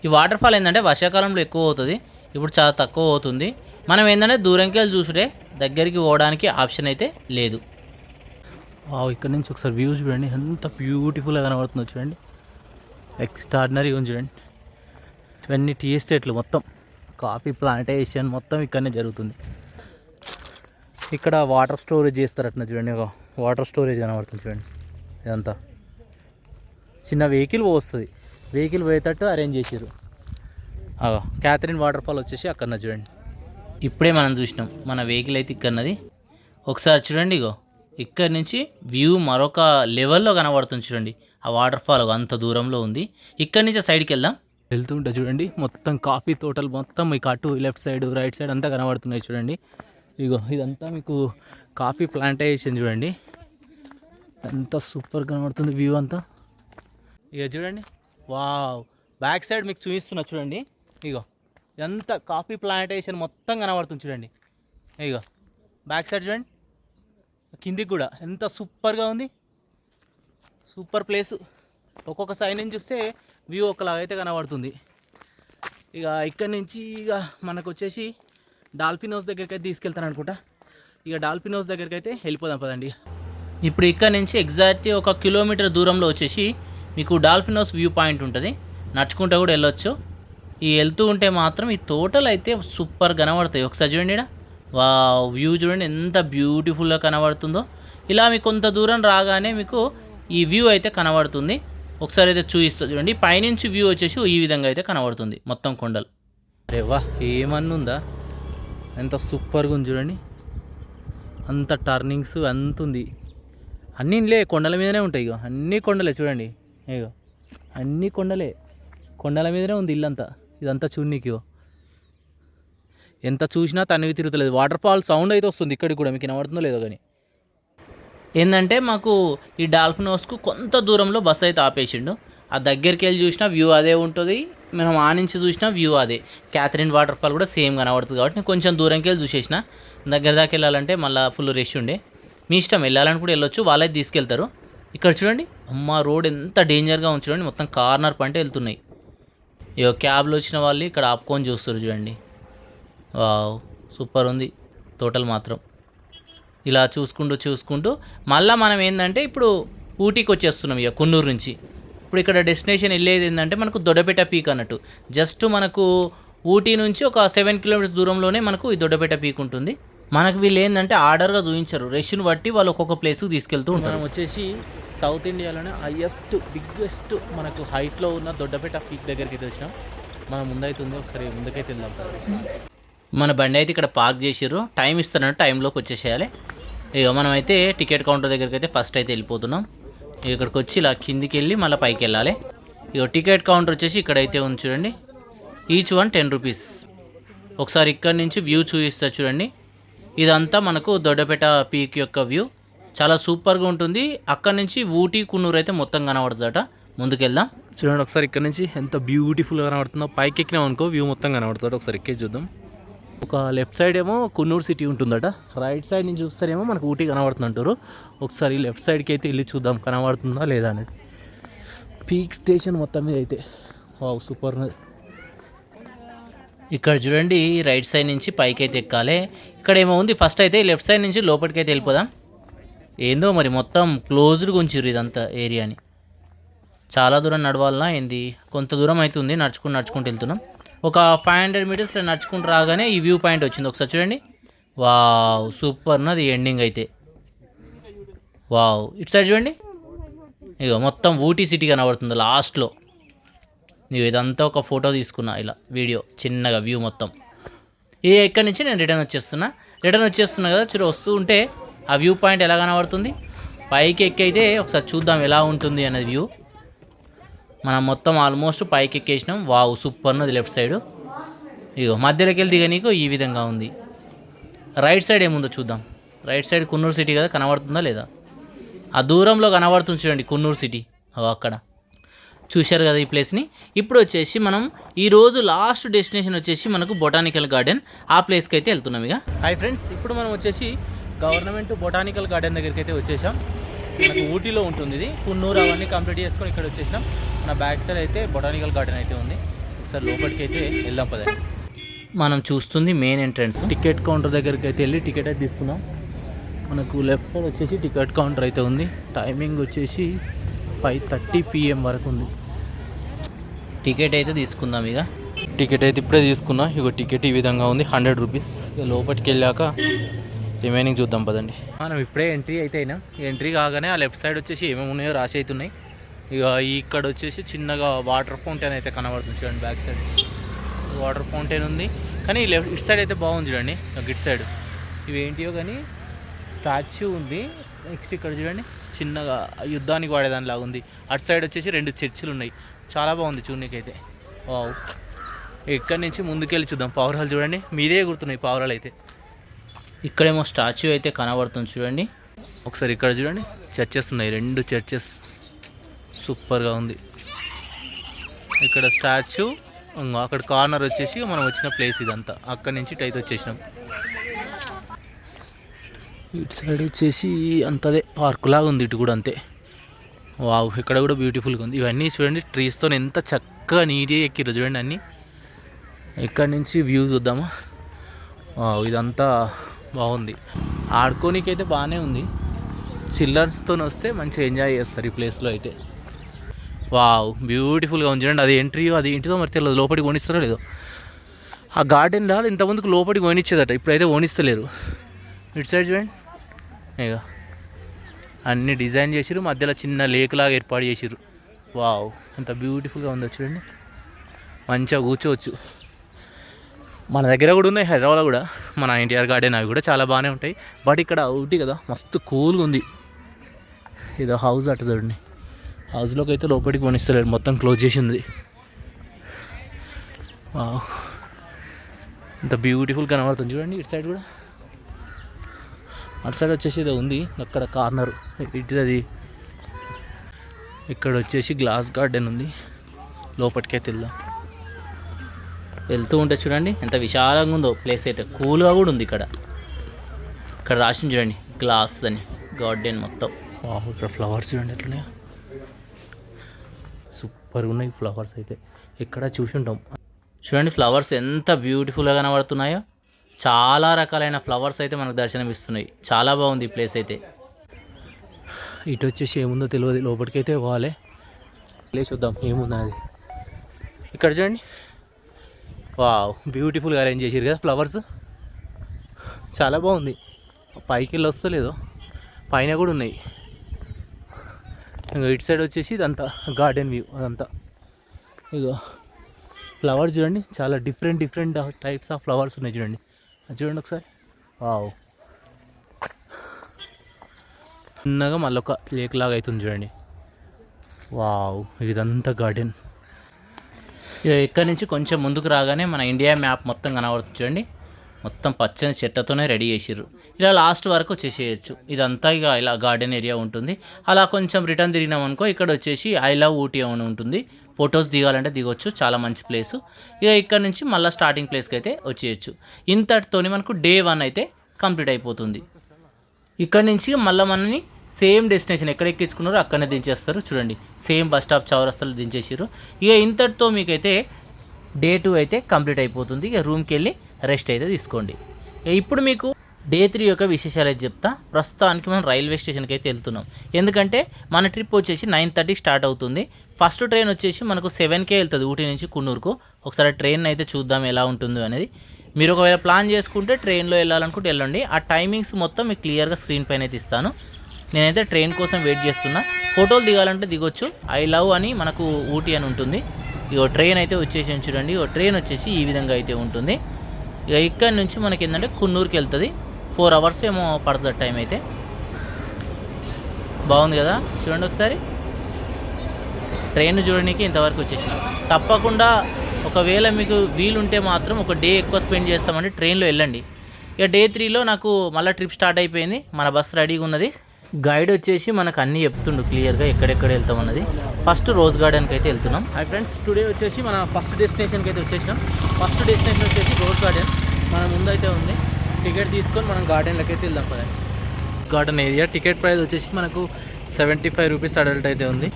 ఈ వాటర్ ఫాల్ ఏంటంటే వర్షాకాలంలో ఎక్కువ అవుతుంది, ఇప్పుడు చాలా తక్కువ అవుతుంది. మనం ఏంటంటే దూరంకి వెళ్ళి చూసుడే, దగ్గరికి పోవడానికి ఆప్షన్ అయితే లేదు. ఇక్కడ నుంచి ఒకసారి వ్యూ చూడండి, ఎంత బ్యూటిఫుల్గా కనబడుతుందో చూడండి, ఎక్స్ట్రాడినరీగా ఉంది చూడండి. ఇవన్నీ టీ ఎస్టేట్లు, మొత్తం కాఫీ ప్లాంటేషన్ మొత్తం ఇక్కడనే జరుగుతుంది. ఇక్కడ వాటర్ స్టోరేజ్ చేస్తారట చూడండి, ఒక వాటర్ స్టోరేజ్ కనబడుతుంది చూడండి. ఇదంతా చిన్న వెహికల్ పోస్తుంది, వెహికల్ పోయేటట్టు అరేంజ్ చేసారు. క్యాథరిన్ వాటర్ ఫాల్ వచ్చేసి అక్కడ చూడండి. ఇప్పుడే మనం చూసినాం, మన వెహికల్ అయితే ఇక్కడన్నది. ఒకసారి చూడండి, ఇగో ఇక్కడ నుంచి వ్యూ మరొక లెవెల్లో కనబడుతుంది చూడండి. ఆ వాటర్ ఫాల్ అంత దూరంలో ఉంది. ఇక్కడి నుంచి సైడ్కి వెళ్దాం. వెళ్తుంటే చూడండి మొత్తం కాఫీ తోటలు మొత్తం మీకు అటు లెఫ్ట్ సైడ్ రైట్ సైడ్ అంతా కనబడుతున్నాయి చూడండి. ఇగో ఇదంతా మీకు కాఫీ ప్లాంటేషన్ చూడండి, ఎంత సూపర్ కనబడుతుంది వ్యూ అంతా. ఇక చూడండి వావ్, బ్యాక్ సైడ్ మీకు చూపిస్తున్నా చూడండి. ఇగో ఎంత కాఫీ ప్లాంటేషన్ మొత్తం కనబడుతుంది చూడండి. ఇగో బ్యాక్ సైడ్ చూడండి, కిందికి కూడా ఎంత సూపర్గా ఉంది. Super place. ఒక్కొక్క సైడ్ నుంచి చూస్తే వ్యూ ఒకలాగైతే కనబడుతుంది. ఇక ఇక్కడి నుంచి ఇక మనకు వచ్చేసి డాల్ఫిన్ హౌస్ దగ్గరికి అయితే తీసుకెళ్తాను అనుకుంటా. ఇక డాల్ఫిన్ హౌస్ దగ్గరికి అయితే వెళ్ళిపోదాం పదండి. ఇప్పుడు ఇక్కడ నుంచి ఎగ్జాక్ట్లీ 1 కిలోమీటర్ దూరంలో వచ్చేసి మీకు డాల్ఫిన్ హౌస్ వ్యూ పాయింట్ ఉంటుంది. నడుచుకుంటూ కూడా వెళ్ళొచ్చు. ఈ వెళ్తూ ఉంటే మాత్రం ఈ తోటలు అయితే సూపర్ కనబడతాయి. ఒకసారి చూడండి ఇక్కడ వా వ్యూ చూడండి ఎంత బ్యూటిఫుల్గా కనబడుతుందో. ఇలా మీకు కొంత దూరం రాగానే మీకు ఈ వ్యూ అయితే కనబడుతుంది. ఒకసారి అయితే చూపిస్తా చూడండి. పైనుంచి వ్యూ వచ్చేసి ఈ విధంగా అయితే కనబడుతుంది మొత్తం కొండలు. అరే వా, ఏమన్నా ఉందా, ఎంత సూపర్గా ఉంది చూడండి. అంత టర్నింగ్స్ అంత ఉంది. అన్నీ కొండల మీదనే ఉంటాయి. ఇగో అన్నీ కొండలే చూడండి. ఇగో అన్నీ కొండలే, కొండల మీదనే ఉంది ఇల్లంతా. ఇదంతా చూడనీకి ఎంత చూసినా తనివి తిరుగుతలేదు. వాటర్ ఫాల్ సౌండ్ అయితే వస్తుంది ఇక్కడికి కూడా, మీకు వినబడుతుందో లేదో కానీ. ఏంటంటే మాకు ఈ డాల్ఫిన్ హౌస్కు కొంత దూరంలో బస్సు అయితే ఆపేసిండు. ఆ దగ్గరికి వెళ్ళి చూసినా వ్యూ అదే ఉంటుంది, మనం ఆ నుంచి చూసినా వ్యూ అదే. క్యాథరిన్ వాటర్ ఫాల్ కూడా సేమ్ కనబడుతుంది కాబట్టి నేను కొంచెం దూరంకి వెళ్ళి చూసేసిన. దగ్గర దాకా వెళ్ళాలంటే మళ్ళీ ఫుల్ రష్ ఉండే. మీ ఇష్టం, వెళ్ళాలని కూడా వెళ్ళొచ్చు, వాళ్ళైతే తీసుకెళ్తారు. ఇక్కడ చూడండి అమ్మ రోడ్ ఎంత డేంజర్గా ఉంది చూడండి, మొత్తం కార్నర్ పంటే వెళ్తున్నాయి. ఇక క్యాబ్లో వచ్చిన వాళ్ళు ఇక్కడ ఆపుకొని చూస్తారు చూడండి. వావ్ సూపర్ ఉంది తోటలు మాత్రం. ఇలా చూసుకుంటూ మళ్ళీ మనం ఏంటంటే ఇప్పుడు ఊటీకి వచ్చేస్తున్నాం ఇక కున్నూరు నుంచి. ఇప్పుడు ఇక్కడ డెస్టినేషన్ వెళ్ళేది ఏంటంటే మనకు దొడ్డపేట పీక్ అన్నట్టు. జస్ట్ మనకు ఊటీ నుంచి ఒక 7 కిలోమీటర్స్ దూరంలోనే మనకు ఈ దొడ్డపేట పీక్ ఉంటుంది. మనకు వీళ్ళు ఏంటంటే ఆర్డర్గా చూపించారు, రష్ను బట్టి వాళ్ళు ఒక్కొక్క ప్లేస్కి తీసుకెళ్తూ ఉంటారు. మనం వచ్చేసి సౌత్ ఇండియాలోనే బిగ్గెస్ట్ మనకు హైట్లో ఉన్న దొడ్డపేట పీక్ దగ్గరికి అయితే వచ్చినాం. మనం ముందైతుంది, ఒకసారి ముందుకైతే వెళ్దాం. మన బండి అయితే ఇక్కడ పార్క్ చేసిర్రు, టైం ఇస్తున్నట్టు టైంలోకి వచ్చేసేయాలి. ఇక మనం అయితే టికెట్ కౌంటర్ దగ్గరికి అయితే ఫస్ట్ అయితే వెళ్ళిపోతున్నాం. ఇక్కడికి వచ్చి ఇలా కిందికి వెళ్ళి మళ్ళీ పైకి వెళ్ళాలి. ఇక టికెట్ కౌంటర్ వచ్చేసి ఇక్కడైతే ఉంది చూడండి. Each one 10 rupees. ఒకసారి ఇక్కడ నుంచి వ్యూ చూపిస్తా చూడండి. ఇదంతా మనకు దొడ్డపేట పీక్ యొక్క వ్యూ చాలా సూపర్గా ఉంటుంది. అక్కడ నుంచి ఊటీ కున్నూరు అయితే మొత్తం కనబడుతుందట. ముందుకెళ్దాం చూడండి. ఒకసారి ఇక్కడ నుంచి ఎంత బ్యూటిఫుల్గా కనబడుతుందో. పైకి ఎక్కినాం అనుకో వ్యూ మొత్తం కనబడుతుంది. ఒకసారి ఎక్కే చూద్దాం. ఒక లెఫ్ట్ సైడ్ ఏమో కున్నూరు సిటీ ఉంటుందట, రైట్ సైడ్ నుంచి చూస్తారేమో మనకు ఊటీ కనబడుతుంది అంటారు. ఒకసారి లెఫ్ట్ సైడ్కి అయితే వెళ్ళి చూద్దాం కనబడుతుందా లేదా అనేది. పీక్ స్టేషన్ మొత్తం మీద అయితే వావ్ సూపర్. ఇక్కడ చూడండి రైట్ సైడ్ నుంచి పైకి అయితే ఎక్కాలి. ఇక్కడ ఏమో ఉంది, ఫస్ట్ అయితే లెఫ్ట్ సైడ్ నుంచి లోపలికి అయితే వెళ్ళిపోదాం. ఏందో మరి మొత్తం క్లోజ్డ్గా ఉంచిర్రు ఇదంతా ఏరియాని. చాలా దూరం నడవాలన్నా ఏంది, కొంత దూరం అవుతుంది నడుచుకుంటూ వెళ్తున్నాం. ఒక 500 మీటర్స్లో నడుచుకుంటూ రాగానే ఈ వ్యూ పాయింట్ వచ్చింది. ఒకసారి చూడండి. వావ్ సూపర్ ఉన్నది ఎండింగ్ అయితే. వావ్ ఇటు సైడ్ చూడండి, ఇక మొత్తం ఊటీ సిటీ కనబడుతుంది లాస్ట్లో. నీవు ఇదంతా ఒక ఫోటో తీసుకున్నా ఇలా వీడియో చిన్నగా వ్యూ మొత్తం. ఇక్కడి నుంచి నేను రిటర్న్ వచ్చేస్తున్నా కదా. చూడ వస్తూ ఉంటే ఆ వ్యూ పాయింట్ ఎలా కనబడుతుంది. పైకి ఎక్కి అయితే ఒకసారి చూద్దాం ఎలా ఉంటుంది అనేది వ్యూ. మనం మొత్తం ఆల్మోస్ట్ పైకి ఎక్కేసినాం. వావ్ సూపర్ ఉన్నది లెఫ్ట్ సైడ్. ఇగో మధ్యలోకి వెళ్ళి దిగ నీకు ఈ విధంగా ఉంది. రైట్ సైడ్ ఏముందో చూద్దాం. రైట్ సైడ్ కున్నూరు సిటీ కదా, కనబడుతుందా లేదా. ఆ దూరంలో కనబడుతుంది చూడండి కున్నూరు సిటీ. అక్కడ చూశారు కదా ఈ ప్లేస్ని. ఇప్పుడు వచ్చేసి మనం ఈరోజు లాస్ట్ డెస్టినేషన్ వచ్చేసి మనకు బొటానికల్ గార్డెన్, ఆ ప్లేస్కి అయితే వెళ్తున్నాం. ఇక హాయ్ ఫ్రెండ్స్, ఇప్పుడు మనం వచ్చేసి గవర్నమెంట్ బొటానికల్ గార్డెన్ దగ్గరికి అయితే వచ్చేసాం. మనకు ఊటీలో ఉంటుంది ఇది. కున్నూరు అవన్నీ కంప్లీట్ చేసుకొని ఇక్కడ వచ్చేసినాం. మన బ్యాక్ సైడ్ అయితే బొటానికల్ గార్డెన్ అయితే ఉంది. ఒకసారి లోపలికి అయితే వెళ్దాం పదండి. మనం చూస్తుంది మెయిన్ ఎంట్రన్స్. టికెట్ కౌంటర్ దగ్గరికి అయితే వెళ్ళి టికెట్ అయితే తీసుకున్నాం. మనకు లెఫ్ట్ సైడ్ వచ్చేసి టికెట్ కౌంటర్ అయితే ఉంది. టైమింగ్ వచ్చేసి 5:30 PM వరకు ఉంది. టికెట్ అయితే తీసుకుందాం. ఇక టికెట్ అయితే ఇప్పుడే తీసుకున్నా. ఇక టికెట్ ఈ విధంగా ఉంది 100 రూపీస్. ఇక లోపలికి వెళ్ళాక రిమైనింగ్ చూద్దాం పదండి. మనం ఇప్పుడే ఎంట్రీ అయితే అయినాం. ఎంట్రీ కాగానే ఆ లెఫ్ట్ సైడ్ వచ్చేసి ఏమేమి ఉన్నాయో రాసి అవుతున్నాయి. ఇక ఇక్కడ వచ్చేసి చిన్నగా వాటర్ ఫౌంటైన్ అయితే కనబడుతుంది చూడండి. బ్యాక్ సైడ్ వాటర్ ఫౌంటైన్ ఉంది, కానీ ఇటు సైడ్ అయితే బాగుంది చూడండి. ఇటు సైడ్ ఇవేంటియో కానీ స్టాచ్యూ ఉంది. నెక్స్ట్ ఇక్కడ చూడండి చిన్నగా యుద్ధానికి వాడేదానిలాగా ఉంది. అటు సైడ్ వచ్చేసి 2 చర్చిలు ఉన్నాయి. చాలా బాగుంది చూడనీకైతే. వావ్, ఇక్కడి నుంచి ముందుకెళ్ళి చూద్దాం. పావురాలు చూడండి, మీదే గుర్తున్నాయి పావురాలు అయితే. ఇక్కడేమో స్టాచ్యూ అయితే కనబడుతుంది చూడండి. ఒకసారి ఇక్కడ చూడండి, చర్చెస్ ఉన్నాయి, 2 చర్చెస్, సూపర్గా ఉంది. ఇక్కడ స్టాచ్యూ, అక్కడ కార్నర్ వచ్చేసి మనం వచ్చిన ప్లేస్ ఇదంతా. అక్కడి నుంచి ఇటు అయితే వచ్చేసినాం. ఇటు సైడ్ వచ్చేసి అంతదే పార్క్ లాగా ఉంది, ఇటు కూడా అంతే. వావ్, ఇక్కడ కూడా బ్యూటిఫుల్గా ఉంది. ఇవన్నీ చూడండి ట్రీస్తో ఎంత చక్కగా నీట్గా ఎక్కిరు చూడండి అన్నీ. ఇక్కడ నుంచి వ్యూ చూద్దామా. వావ్, ఇదంతా బాగుంది. ఆడుకోనికైతే బాగానే ఉంది. చిల్లర్స్తో వస్తే మంచిగా ఎంజాయ్ చేస్తారు ఈ ప్లేస్లో అయితే. వావ్, బ్యూటిఫుల్గా ఉంది చూడండి. అది ఎంట్రీయో అది ఏంటిదో మరి తెలియదు, లోపలికి పోనిస్తారో లేదో. ఆ గార్డెన్లో ఇంతకుముందుకు లోపలికి పోనిచ్చేదట, ఇప్పుడైతే పోనిస్తలేరు. ఇటు సైడ్ చూడండి, ఇక అన్నీ డిజైన్ చేసిరు, మధ్యలో చిన్న లేక్ లాగా ఏర్పాటు చేసిరు. వావ్, ఎంత బ్యూటిఫుల్గా ఉందో చూడండి. మంచిగా కూర్చోవచ్చు. మన దగ్గర కూడా ఉన్నాయి హైదరాబాద్లో కూడా, మన ఎన్టీఆర్ గార్డెన్, అవి కూడా చాలా బాగానే ఉంటాయి. బట్ ఇక్కడ ఒకటి కదా మస్తు కూల్గా ఉంది. ఇదో హౌస్ అట్ట చూడండి, హౌస్లోకి అయితే లోపలికి కొనిస్తలేరు, మొత్తం క్లోజ్ చేసి ఉంది. వావ్, ఇంత బ్యూటిఫుల్ కనబడుతుంది చూడండి. ఇటు సైడ్ కూడా, అటు సైడ్ వచ్చేసి ఇది ఉంది అక్కడ కార్నర్, ఇటు అది. ఇక్కడ వచ్చేసి గ్లాస్ గార్డెన్ ఉంది, లోపలికైతే వెళ్దాం. వెళ్తూ ఉంటే చూడండి ఎంత విశాలంగా ఉందో ప్లేస్ అయితే, కూల్గా కూడా ఉంది. ఇక్కడ ఇక్కడ రాసింది చూడండి గ్లాస్ అని, గార్డెన్ మొత్తం. వావ్, ఇక్కడ ఫ్లవర్స్ చూడండి ఎట్లున్నాయో, సూపర్గా ఉన్నాయి ఫ్లవర్స్ అయితే. ఇక్కడ చూసి ఉంటాం చూడండి, ఫ్లవర్స్ ఎంత బ్యూటిఫుల్గా కనబడుతున్నాయో. చాలా రకాలైన ఫ్లవర్స్ అయితే మనకు దర్శనం ఇస్తున్నాయి. చాలా బాగుంది ఈ ప్లేస్ అయితే. ఇటు వచ్చేసి ఏముందో తెలియదు, లోపలికైతే పోవాలి, ప్లేస్ చూద్దాం ఏముందో అది. ఇక్కడ చూడండి, వావ్, బ్యూటిఫుల్గా అరేంజ్ చేసారు కదా ఫ్లవర్స్, చాలా బాగుంది. పైకి వెళ్ళి వస్తలేదో, పైన కూడా ఉన్నాయి. ఇంకా ఇటు సైడ్ వచ్చేసి ఇదంతా గార్డెన్ వ్యూ అదంతా. ఇగో ఫ్లవర్స్ చూడండి, చాలా డిఫరెంట్ టైప్స్ ఆఫ్ ఫ్లవర్స్ ఉన్నాయి చూడండి. అది చూడండి ఒకసారి. వావ్, చిన్నగా మళ్ళీ ఒక లేక్ లాగా అవుతుంది చూడండి. వావ్, ఇదంతా గార్డెన్. ఇక ఇక్కడ నుంచి కొంచెం ముందుకు రాగానే మన ఇండియా మ్యాప్ మొత్తం కనబడుతుంది చూడండి. మొత్తం పచ్చని చెట్లతోనే రెడీ చేసిర్రు. ఇలా లాస్ట్ వరకు వచ్చేసేయచ్చు. ఇదంతా ఇక ఇలా గార్డెన్ ఏరియా ఉంటుంది. అలా కొంచెం రిటర్న్ తిరిగినాం అనుకో, ఇక్కడ వచ్చేసి ఐ లవ్ ఊటీ అని ఉంటుంది. ఫొటోస్ దిగాలంటే దిగొచ్చు, చాలా మంచి ప్లేసు. ఇక ఇక్కడ నుంచి మళ్ళీ స్టార్టింగ్ ప్లేస్కి అయితే వచ్చేయచ్చు. ఇంతటితోని మనకు డే 1 అయితే కంప్లీట్ అయిపోతుంది. ఇక్కడ నుంచి మళ్ళీ మనని సేమ్ డెస్టినేషన్ ఎక్కడ ఎక్కించుకున్నారో అక్కడనే దించేస్తారు చూడండి. సేమ్ బస్ స్టాప్ చౌరస్తాలో దించేసారు. ఇక ఇంతటితో మీకైతే డే 2 అయితే కంప్లీట్ అయిపోతుంది. ఇక రూమ్కి వెళ్ళి రెస్ట్ అయితే తీసుకోండి. ఇప్పుడు మీకు డే 3 యొక్క విశేషాలు అయితే చెప్తా. ప్రస్తుతానికి మనం రైల్వే స్టేషన్కి అయితే వెళ్తున్నాం. ఎందుకంటే మన ట్రిప్ వచ్చేసి 9:30 స్టార్ట్ అవుతుంది. ఫస్ట్ ట్రైన్ వచ్చేసి మనకు 7కే వెళ్తుంది ఊటీ నుంచి కున్నూరుకు. ఒకసారి ట్రైన్ అయితే చూద్దాం ఎలా ఉంటుందో అనేది. మీరు ఒకవేళ ప్లాన్ చేసుకుంటే ట్రైన్లో వెళ్ళాలనుకుంటే వెళ్ళండి. ఆ టైమింగ్స్ మొత్తం మీకు క్లియర్గా స్క్రీన్ పైన అయితే ఇస్తాను. నేనైతే ట్రైన్ కోసం వెయిట్ చేస్తున్నా. ఫోటోలు దిగాలంటే దిగొచ్చు. ఐ లవ్ అని మనకు ఊటీ అని ఉంటుంది. ఇక ట్రైన్ అయితే వచ్చేసి చూడండి. ఇక ట్రైన్ వచ్చేసి ఈ విధంగా అయితే ఉంటుంది. ఇక ఇక్కడ నుంచి మనకి ఏంటంటే కున్నూరుకి వెళ్తుంది. 4 hours ఏమో పడుతుంది టైం అయితే. బాగుంది కదా, చూడండి ఒకసారి. ట్రైన్ చూడడానికి ఇంతవరకు వచ్చేసిన. తప్పకుండా ఒకవేళ మీకు వీలుంటే మాత్రం ఒక డే ఎక్కువ స్పెండ్ చేస్తామంటే ట్రైన్లో వెళ్ళండి. ఇక డే 3లో నాకు మళ్ళీ ట్రిప్ స్టార్ట్ అయిపోయింది. మన బస్ రెడీగా ఉన్నది. గైడ్ వచ్చేసి మనకు అన్నీ చెప్తుండు క్లియర్గా ఎక్కడెక్కడ వెళ్తామన్నది. ఫస్ట్ రోజ్ గార్డెన్కి అయితే వెళ్తున్నాం. హాయ్ ఫ్రెండ్స్, టుడే వచ్చేసి మన ఫస్ట్ డెస్టినేషన్కి అయితే వచ్చేసినాం. ఫస్ట్ డెస్టినేషన్ వచ్చేసి రోజ్ గార్డెన్ మన ముందైతే ఉంది. టికెట్ తీసుకొని మనం గార్డెన్లోకి అయితే వెళ్దాం కదా. గార్డెన్ ఏరియా టికెట్ ప్రైస్ వచ్చేసి మనకు 75 రూపీస్ అడల్ట్ అయితే ఉంది.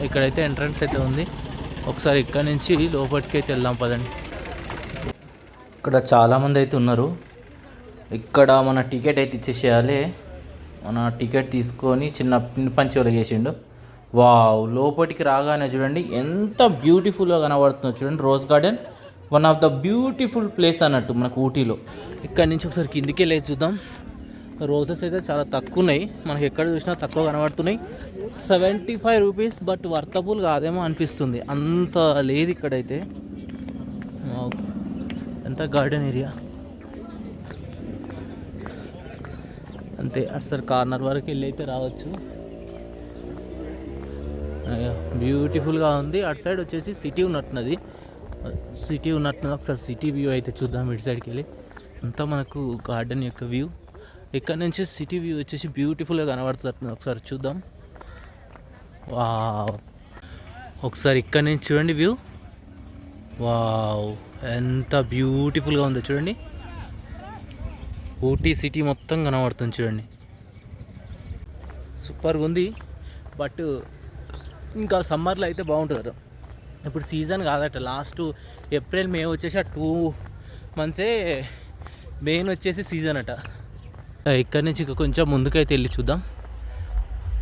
ఇక్కడైతే ఎంట్రన్స్ అయితే ఉంది. ఒకసారి ఇక్కడ నుంచి లోపలికి అయితే వెళ్దాం పదండి. ఇక్కడ చాలామంది అయితే ఉన్నారు. ఇక్కడ మన టికెట్ అయితే ఇచ్చేసేయాలి. మన టికెట్ తీసుకొని చిన్న పంచి వాళ్ళు చేసిండు. వావ్, లోపలికి రాగానే చూడండి ఎంత బ్యూటిఫుల్గా కనబడుతుందో చూడండి. Rose garden one of the beautiful place అన్నట్టు మనకు ఊటీలో. ఇక్కడ నుంచి ఒకసారి కిందికి వెళ్ళి చూద్దాం. రోజెస్ అయితే చాలా తక్కువ ఉన్నాయి. మనకి ఎక్కడ చూసినా తక్కువ కనబడుతున్నాయి. 75 రూపీస్, బట్ వర్తబుల్ కాదేమో అనిపిస్తుంది. అంత లేదు ఇక్కడైతే. ఎంత గార్డెన్ ఏరియా అంతే. అటు సార్ కార్నర్ వరకు వెళ్ళి అయితే రావచ్చు. బ్యూటిఫుల్గా ఉంది. అటు సైడ్ వచ్చేసి సిటీ ఉన్నట్టున్నది. ఒకసారి సిటీ వ్యూ అయితే చూద్దాం. ఇటు సైడ్కి వెళ్ళి అంతా మనకు గార్డెన్ యొక్క వ్యూ. ఇక్కడ నుంచి సిటీ వ్యూ వచ్చేసి బ్యూటిఫుల్గా కనబడుతుంది. ఒకసారి చూద్దాం. వావ్, ఒకసారి ఇక్కడ నుంచి చూడండి వ్యూ. వావ్, ఎంత బ్యూటిఫుల్గా ఉందో చూడండి. ఊటీ సిటీ మొత్తం కనబడుతుంది చూడండి. సూపర్గా ఉంది. బట్ ఇంకా సమ్మర్లో అయితే బాగుంటుంది కదా. ఇప్పుడు సీజన్ కాదట. లాస్ట్ ఏప్రిల్ మే వచ్చేసి ఆ 2 మంత్సే మెయిన్ వచ్చేసి సీజన్ అట. ఇక్కడి నుంచి ఇంకా కొంచెం ముందుకైతే వెళ్ళి చూద్దాం.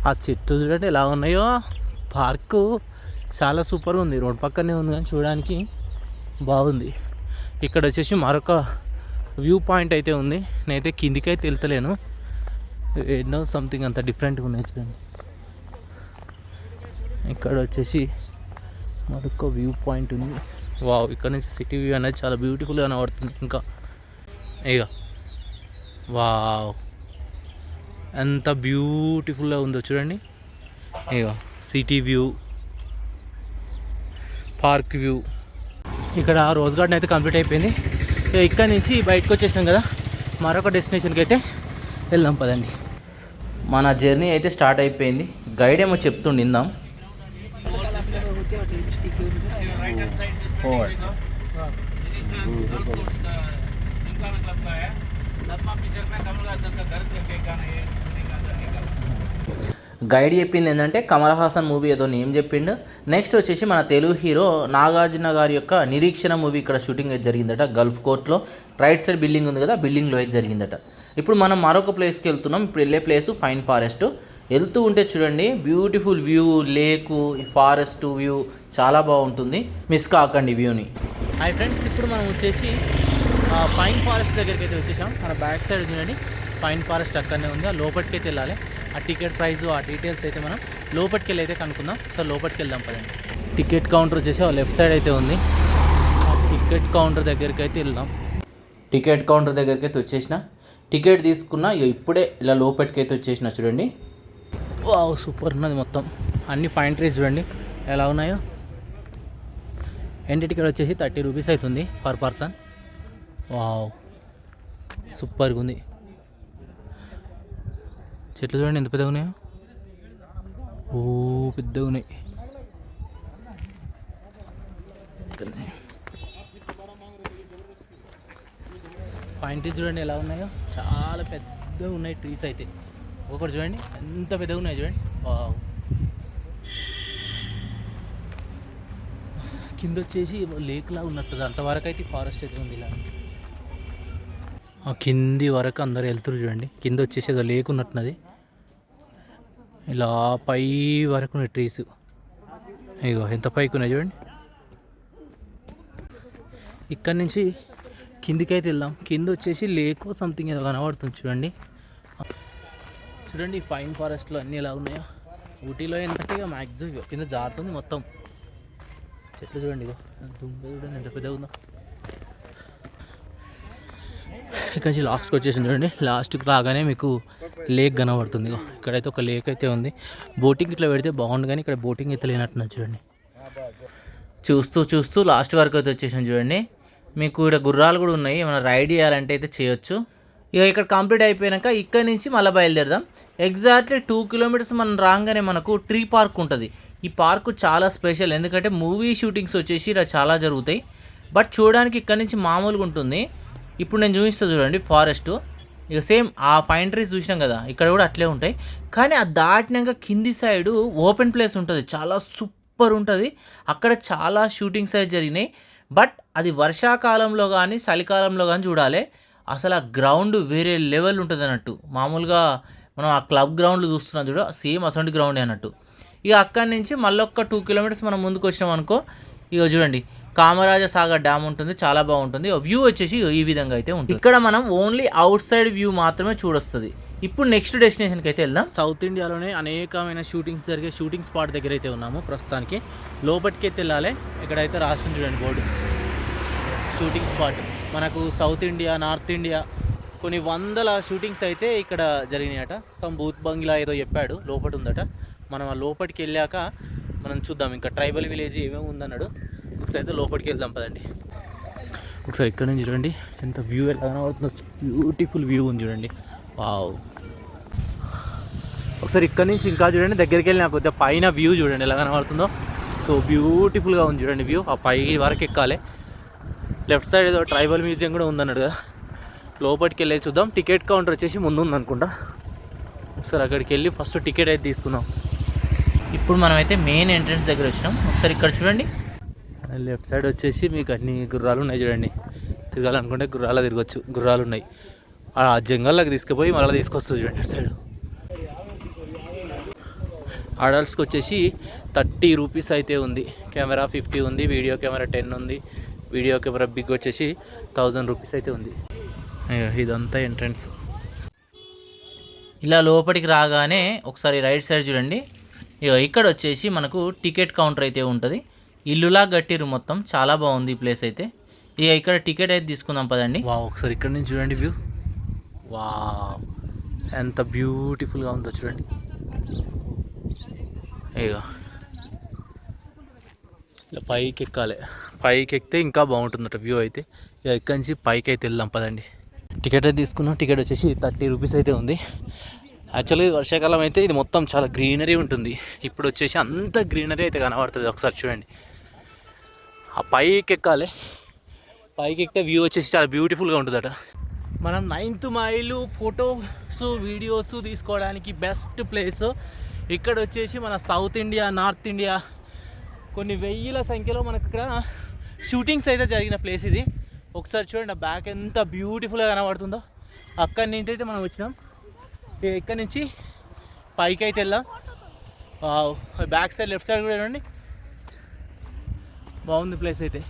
ఆ చెట్లు చూడండి ఎలా ఉన్నాయో. పార్కు చాలా సూపర్గా ఉంది. రోడ్ పక్కనే ఉంది కానీ చూడడానికి బాగుంది. ఇక్కడ వచ్చేసి మరొక వ్యూ పాయింట్ అయితే ఉంది. నేనైతే కిందికి అయితే వెళ్తలేను. ఎన్నో సంథింగ్ అంత డిఫరెంట్గా ఉన్నాయి చూడండి. ఇక్కడ వచ్చేసి మరొక వ్యూ పాయింట్ ఉంది. వావ్, ఇక్కడ నుంచి సిటీ వ్యూ అనేది చాలా బ్యూటిఫుల్గా కనబడుతుంది. ఇంకా ఇక వావ్, ఎంత బ్యూటిఫుల్గా ఉందో చూడండి. ఇక సిటీ వ్యూ, పార్క్ వ్యూ. ఇక్కడ రోజ్ గార్డెన్ అయితే కంప్లీట్ అయిపోయింది. ఇక్కడ నుంచి బయటకు వచ్చేసినాం కదా, మరొక డెస్టినేషన్కి అయితే వెళ్దాం పదండి. మన జర్నీ అయితే స్టార్ట్ అయిపోయింది. గైడ్ ఏమో చెప్తుండి ఇందాం. గైడ్ చెప్పింది ఏంటంటే కమల్ హాసన్ మూవీ ఏదో నేమ్ చెప్పిండు. నెక్స్ట్ వచ్చేసి మన తెలుగు హీరో నాగార్జున గారి యొక్క నిరీక్షణ మూవీ ఇక్కడ షూటింగ్ అయితే జరిగిందట. గల్ఫ్ కోర్ట్లో రైట్ సైడ్ బిల్డింగ్ ఉంది కదా, బిల్డింగ్లో అయితే జరిగిందట. ఇప్పుడు మనం మరొక ప్లేస్కి వెళ్తున్నాం. ఇప్పుడు వెళ్ళే ప్లేసు ఫైన్ ఫారెస్ట్. వెళ్తూ ఉంటే చూడండి బ్యూటిఫుల్ వ్యూ, లేకు, ఫారెస్ట్ వ్యూ చాలా బాగుంటుంది. మిస్ కాకండి వ్యూని. హాయ్ ఫ్రెండ్స్, ఇప్పుడు మనం వచ్చేసి ఫైన్ ఫారెస్ట్ దగ్గరికి అయితే వచ్చేసాం. మన బ్యాక్ సైడ్ చూడండి ఫైన్ ఫారెస్ట్ అక్కడనే ఉంది. ఆ లోపలికి అయితే వెళ్ళాలి. ఆ టికెట్ ప్రైస్, ఆ డీటెయిల్స్ అయితే మనం లోపలికి వెళ్ళి అయితే కనుక్కుందాం. సో లోపలికి వెళ్దాం పదండి. టికెట్ కౌంటర్ వచ్చేసి లెఫ్ట్ సైడ్ అయితే ఉంది. ఆ టికెట్ కౌంటర్ దగ్గరికి అయితే వెళ్దాం. టికెట్ కౌంటర్ దగ్గరికి అయితే వచ్చేసిన, టికెట్ తీసుకున్నా. ఇప్పుడే ఇలా లోపలికి అయితే వచ్చేసిన చూడండి. వావ్, సూపర్ ఉన్నది మొత్తం. అన్ని ఫైన్ ట్రీస్ చూడండి ఎలా ఉన్నాయో. ఎంట్రీ టికెట్ వచ్చేసి 30 రూపీస్ అవుతుంది పర్ పర్సన్. వావ్, సూపర్గా ఉంది. చెట్లు చూడండి ఎంత పెద్దగా ఉన్నాయో. ఓ పెద్దగా ఉన్నాయి. పైన్ ట్రీస్ చూడండి ఎలా ఉన్నాయో. చాలా పెద్దగా ఉన్నాయి ట్రీస్ అయితే. ఒకటి చూడండి ఎంత పెద్దగా ఉన్నాయి చూడండి. వావ్, కింద వచ్చేసి లేక్ లాగా ఉన్నట్టు అంతవరకు అయితే ఫారెస్ట్ అయితే ఉంది. ఇలా కింది వరకు అందరు వెళ్తురు చూడండి. కింద వచ్చేసి ఏదో లేక్ ఉన్నట్టున్నది. ఇలా పై వరకు ఉన్నాయి ట్రీస్. ఇగో ఎంత పైకి ఉన్నాయి చూడండి. ఇక్కడ నుంచి కిందికి అయితే వెళ్దాం. కింద వచ్చేసి లేక్ సంథింగ్ ఏదో కనబడుతుంది చూడండి. చూడండి ఫైన్ ఫారెస్ట్లో అన్నీ ఎలా ఉన్నాయో. ఊటీలో ఏంటంటే ఇక మ్యాక్సిమం కింద జారుతుంది మొత్తం. చెట్లు చూడండి, ఇగో దుంగ చూడండి ఎంత పెద్దగా ఉందో. ఇక్కడ నుంచి లాస్ట్కి వచ్చేసింది చూడండి. లాస్ట్కి రాగానే మీకు లేక్ కనబడుతుంది. ఇక్కడైతే ఒక లేక్ అయితే ఉంది. బోటింగ్ ఇట్లా పెడితే బాగుండు కానీ ఇక్కడ బోటింగ్ అయితే లేనట్టున్నది చూడండి. చూస్తూ లాస్ట్ వరకు అయితే వచ్చేసాను చూడండి. మీకు ఇక్కడ గుర్రాలు కూడా ఉన్నాయి. ఏమైనా రైడ్ చేయాలంటే అయితే చేయొచ్చు. ఇక ఇక్కడ కంప్లీట్ అయిపోయాక ఇక్కడ నుంచి మళ్ళీ బయలుదేరదాం. ఎగ్జాక్ట్లీ 2 కిలోమీటర్స్ మనం రాగానే మనకు ట్రీ పార్క్ ఉంటుంది. ఈ పార్కు చాలా స్పెషల్, ఎందుకంటే మూవీ షూటింగ్స్ వచ్చేసి ఇలా చాలా జరుగుతాయి. బట్ చూడడానికి ఇక్కడ నుంచి మామూలుగా ఉంటుంది. ఇప్పుడు నేను చూపిస్తా చూడండి ఫారెస్ట్. ఇక సేమ్ ఆ పైన్ ట్రీస్ చూసినాం కదా, ఇక్కడ కూడా అట్లే ఉంటాయి. కానీ ఆ దాటినాక కింది సైడు ఓపెన్ ప్లేస్ ఉంటుంది, చాలా సూపర్ ఉంటుంది. అక్కడ చాలా షూటింగ్స్ అయితే జరిగినాయి. బట్ అది వర్షాకాలంలో కానీ చలికాలంలో కానీ చూడాలి. అసలు ఆ గ్రౌండ్ వేరే లెవెల్ ఉంటుంది అన్నట్టు. మామూలుగా మనం ఆ క్లబ్ గ్రౌండ్లు చూస్తున్నాం చూడ, సేమ్ అసంటి గ్రౌండే అన్నట్టు. ఇక అక్కడి నుంచి మళ్ళీ ఒక 2 కిలోమీటర్స్ మనం ముందుకు వచ్చినాం అనుకో, ఇక చూడండి కామరాజ సాగర్ డ్యామ్ ఉంటుంది, చాలా బాగుంటుంది. వ్యూ వచ్చేసి ఈ విధంగా అయితే ఉంటుంది. ఇక్కడ మనం ఓన్లీ అవుట్ సైడ్ వ్యూ మాత్రమే చూడొస్తుంది. ఇప్పుడు నెక్స్ట్ డెస్టినేషన్కి అయితే వెళ్దాం. సౌత్ ఇండియాలోనే అనేకమైన షూటింగ్స్ జరిగే షూటింగ్ స్పాట్ దగ్గర అయితే ఉన్నాము ప్రస్తుతానికి. లోపలికి అయితే వెళ్ళాలి. ఇక్కడైతే రాస్తుంది చూడండి బోర్డు, షూటింగ్ స్పాట్. మనకు సౌత్ ఇండియా, నార్త్ ఇండియా కొన్ని వందల షూటింగ్స్ అయితే ఇక్కడ జరిగినాయట. సమ్ బూత్ బంగ్లా ఏదో చెప్పాడు, లోపల ఉందట. మనం ఆ లోపలికి వెళ్ళాక మనం చూద్దాం ఇంకా ట్రైబల్ విలేజ్ ఏమేమి ఉందన్నాడు. ఒకసారి అయితే లోపలికి వెళ్దాం పదండి. ఒకసారి ఇక్కడ నుంచి చూడండి ఎంత వ్యూ ఎలా కనబడుతుందో, బ్యూటిఫుల్ వ్యూ ఉంది చూడండి. వావ్. ఒకసారి ఇక్కడ నుంచి ఇంకా చూడండి, దగ్గరికి వెళ్ళి నాకు కొద్దిగా పైన వ్యూ చూడండి ఎలా కనబడుతుందో. సో బ్యూటిఫుల్గా ఉంది చూడండి వ్యూ. ఆ పై వరకు ఎక్కాలి. లెఫ్ట్ సైడ్ ఏదో ట్రైబల్ మ్యూజియం కూడా ఉందన్నాడు కదా, లోపలికి వెళ్ళి చూద్దాం. టికెట్ కౌంటర్ వచ్చేసి ముందు ఉందనుకుంటా. ఒకసారి అక్కడికి వెళ్ళి ఫస్ట్ టికెట్ అయితే తీసుకుందాం. ఇప్పుడు మనమైతే మెయిన్ ఎంట్రన్స్ దగ్గర వచ్చినాం. ఒకసారి ఇక్కడ చూడండి, లెఫ్ట్ సైడ్ వచ్చేసి మీకు అన్ని గుర్రాలు ఉన్నాయి చూడండి. తిరగాలనుకుంటే గుర్రాలు తిరగచ్చు, గుర్రాలు ఉన్నాయి. ఆ జంగల్లోకి తీసుకుపోయి మళ్ళీ తీసుకొస్తుంది చూడండి అటు సైడ్. అడల్ట్స్కి వచ్చేసి 30 రూపీస్ అయితే ఉంది. కెమెరా 50 ఉంది, వీడియో కెమెరా 10 ఉంది, వీడియో కెమెరా బిగ్ వచ్చేసి 1000 రూపీస్ అయితే ఉంది. ఇదంతా ఎంట్రన్స్. ఇలా లోపలికి రాగానే ఒకసారి రైట్ సైడ్ చూడండి, ఇక్కడ వచ్చేసి మనకు టికెట్ కౌంటర్ అయితే ఉంటుంది. ఇల్లులా కట్టిరు మొత్తం, చాలా బాగుంది ఈ ప్లేస్ అయితే. ఇక ఇక్కడ టికెట్ అయితే తీసుకుందాం పదండి. వా, ఒకసారి ఇక్కడ నుంచి చూడండి వ్యూ. వా, ఎంత బ్యూటిఫుల్గా ఉందో చూడండి. ఇక ఇలా పైకి ఎక్కాలి, పైకి ఎక్కితే ఇంకా బాగుంటుందట వ్యూ అయితే. ఇక ఇక్కడి నుంచి పైకి అయితే వెళ్దాం పదండి. టికెట్ అయితే తీసుకున్నాం. టికెట్ వచ్చేసి 30 రూపీస్ అయితే ఉంది. యాక్చువల్లీ వర్షాకాలం అయితే ఇది మొత్తం చాలా గ్రీనరీ ఉంటుంది. ఇప్పుడు వచ్చేసి అంత గ్రీనరీ అయితే కనబడుతుంది. ఒకసారి చూడండి, ఆ పైకి ఎక్కాలి. పైకి ఎక్కితే వ్యూ వచ్చేసి చాలా బ్యూటిఫుల్గా ఉంటుందట. మనం 9th మైలు ఫొటోస్ వీడియోస్ తీసుకోవడానికి బెస్ట్ ప్లేస్. ఇక్కడ వచ్చేసి మన సౌత్ ఇండియా, నార్త్ ఇండియా కొన్ని వేల సంఖ్యలో మనకు ఇక్కడ షూటింగ్స్ అయితే జరిగిన ప్లేస్ ఇది. ఒకసారి చూడండి, ఆ బ్యాక్ ఎంత బ్యూటిఫుల్గా కనబడుతుందో. అక్కడి నుంచి అయితే మనం వచ్చినాం. ఇక్కడి నుంచి పైకి అయితే వెళ్దాం. బ్యాక్ సైడ్ లెఫ్ట్ సైడ్ కూడా చూడండి, బాగుంది ప్లేస్ అయితే.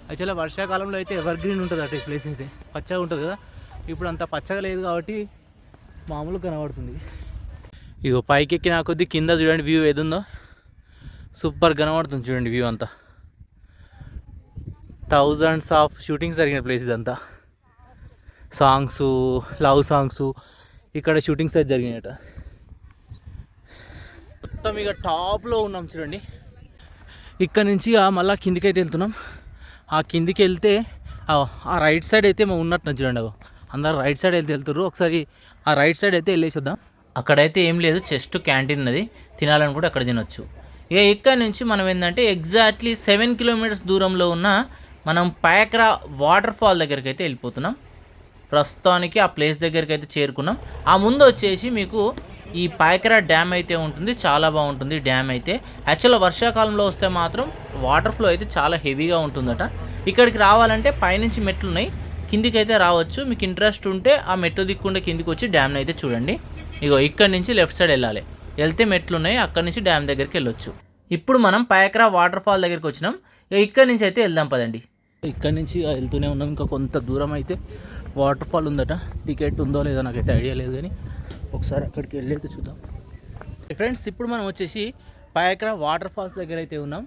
యాక్చువల్గా వర్షాకాలంలో అయితే ఎవర్ గ్రీన్ ఉంటుంది అటు ఈ ప్లేస్ అయితే, పచ్చగా ఉంటుంది కదా. ఇప్పుడు అంత పచ్చగా లేదు కాబట్టి మామూలుగా కనబడుతుంది. ఇగో పైకి ఎక్కిన కొద్దీ కింద చూడండి వ్యూ ఏదుందో, సూపర్ కనబడుతుంది చూడండి వ్యూ అంతా. థౌజండ్స్ ఆఫ్ షూటింగ్స్ జరిగిన ప్లేస్ ఇదంతా. సాంగ్స్, లవ్ సాంగ్స్ ఇక్కడ షూటింగ్స్ అయితే జరిగినాయట. మొత్తం ఇక టాప్లో ఉన్నాం చూడండి. ఇక్కడ నుంచి మళ్ళీ కిందికి అయితే వెళ్తున్నాం. ఆ కిందికి వెళ్తే ఆ రైట్ సైడ్ అయితే మేము ఉన్నట్టు చూడండి. అందరు రైట్ సైడ్ అయితే వెళ్తుర్రు. ఒకసారి ఆ రైట్ సైడ్ అయితే వెళ్ళేసి అక్కడైతే ఏం లేదు, జస్ట్ క్యాంటీన్ ఉన్నది, తినాలనుకుంటే అక్కడ తినొచ్చు. ఇక ఇక్కడ నుంచి మనం ఏంటంటే ఎగ్జాక్ట్లీ 7 కిలోమీటర్స్ దూరంలో ఉన్న మనం పాయక్రా వాటర్ ఫాల్ దగ్గరికి అయితే వెళ్ళిపోతున్నాం. ప్రస్తుతానికి ఆ ప్లేస్ దగ్గరికి అయితే చేరుకున్నాం. ఆ ముందు వచ్చేసి మీకు ఈ పాయక్రా డ్యామ్ అయితే ఉంటుంది, చాలా బాగుంటుంది డ్యామ్ అయితే. యాక్చువల్గా వర్షాకాలంలో వస్తే మాత్రం వాటర్ ఫ్లో అయితే చాలా హెవీగా ఉంటుందట. ఇక్కడికి రావాలంటే పైనుంచి మెట్లు ఉన్నాయి, కిందికి అయితే రావచ్చు. మీకు ఇంట్రెస్ట్ ఉంటే ఆ మెట్లు దిక్కుండా కిందికి వచ్చి డ్యామ్ని అయితే చూడండి. ఇగో ఇక్కడ నుంచి లెఫ్ట్ సైడ్ వెళ్ళాలి, వెళ్తే మెట్లు ఉన్నాయి, అక్కడ నుంచి డ్యామ్ దగ్గరికి వెళ్ళొచ్చు. ఇప్పుడు మనం పాయక్రా వాటర్ ఫాల్ దగ్గరికి వచ్చినాం. ఇక్కడ నుంచి అయితే వెళ్దాం పదండి. ఇక్కడ నుంచి వెళ్తూనే ఉన్నాం. ఇంకా కొంత దూరం అయితే వాటర్ ఫాల్ ఉందట. టికెట్ ఉందో లేదో నాకైతే ఐడియా లేదు, కానీ ఒకసారి అక్కడికి వెళ్ళి అయితే చూద్దాం. ఫ్రెండ్స్, ఇప్పుడు మనం వచ్చేసి పాయక్రా వాటర్ ఫాల్స్ దగ్గర అయితే ఉన్నాం.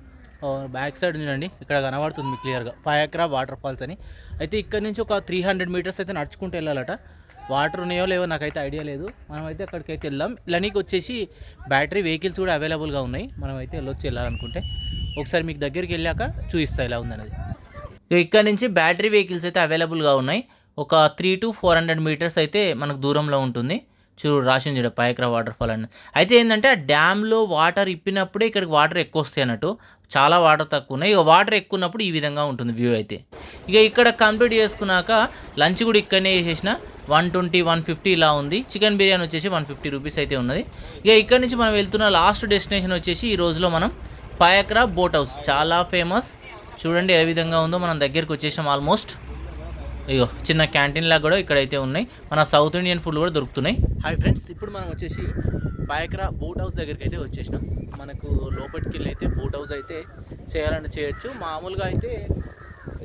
బ్యాక్ సైడ్ చూడండి, ఇక్కడ కనబడుతుంది మీకు క్లియర్గా పాయక్రా వాటర్ ఫాల్స్ అని. అయితే ఇక్కడ నుంచి ఒక 300 మీటర్స్ అయితే నడుచుకుంటూ వెళ్ళాలట. వాటర్ ఉన్నాయో లేవో నాకైతే ఐడియా లేదు. మనమైతే అక్కడికైతే వెళ్దాం. ఇలానికి వచ్చేసి బ్యాటరీ వెహికల్స్ కూడా అవైలబుల్గా ఉన్నాయి. మనమైతే వెళ్ళాలనుకుంటే ఒకసారి మీకు దగ్గరికి వెళ్ళాక చూపిస్తా ఎలా ఉందనేది. ఇక్కడ నుంచి బ్యాటరీ వెహికల్స్ అయితే అవైలబుల్గా ఉన్నాయి. ఒక 300 to 400 మీటర్స్ అయితే మనకు దూరంలో ఉంటుంది. రాసింది చూడ పాయక్రా వాటర్ ఫాల్ అని. అయితే ఏంటంటే ఆ డ్యామ్లో వాటర్ ఇప్పినప్పుడే ఇక్కడికి వాటర్ ఎక్కువ వస్తాయి అన్నట్టు, చాలా వాటర్ తక్కువ ఉన్నాయి. ఇక వాటర్ ఎక్కువ ఉన్నప్పుడు ఈ విధంగా ఉంటుంది వ్యూ అయితే. ఇక ఇక్కడ కంప్లీట్ చేసుకున్నాక లంచ్ కూడా ఇక్కడనే చేసేసిన 120, 150 ఇలా ఉంది. చికెన్ బిర్యానీ వచ్చేసి 150 రూపీస్ అయితే ఉన్నది. ఇక ఇక్కడ నుంచి మనం వెళ్తున్న లాస్ట్ డెస్టినేషన్ వచ్చేసి ఈ రోజులో మనం పాయక్రా బోట్ హౌస్, చాలా ఫేమస్. చూడండి ఏ విధంగా ఉందో, మనం దగ్గరికి వచ్చేసాం ఆల్మోస్ట్. ఇగో చిన్న క్యాంటీన్ లాగా కూడా ఇక్కడైతే ఉన్నాయి. మన సౌత్ ఇండియన్ ఫుడ్ కూడా దొరుకుతున్నాయి. హాయ్ ఫ్రెండ్స్, ఇప్పుడు మనం వచ్చేసి పాయక్రా బోట్ హౌస్ దగ్గరికి అయితే వచ్చేసినాం. మనకు లోపలికి వెళ్ళి అయితే బోట్ హౌస్ అయితే చేయాలంటే చేయొచ్చు. మామూలుగా అయితే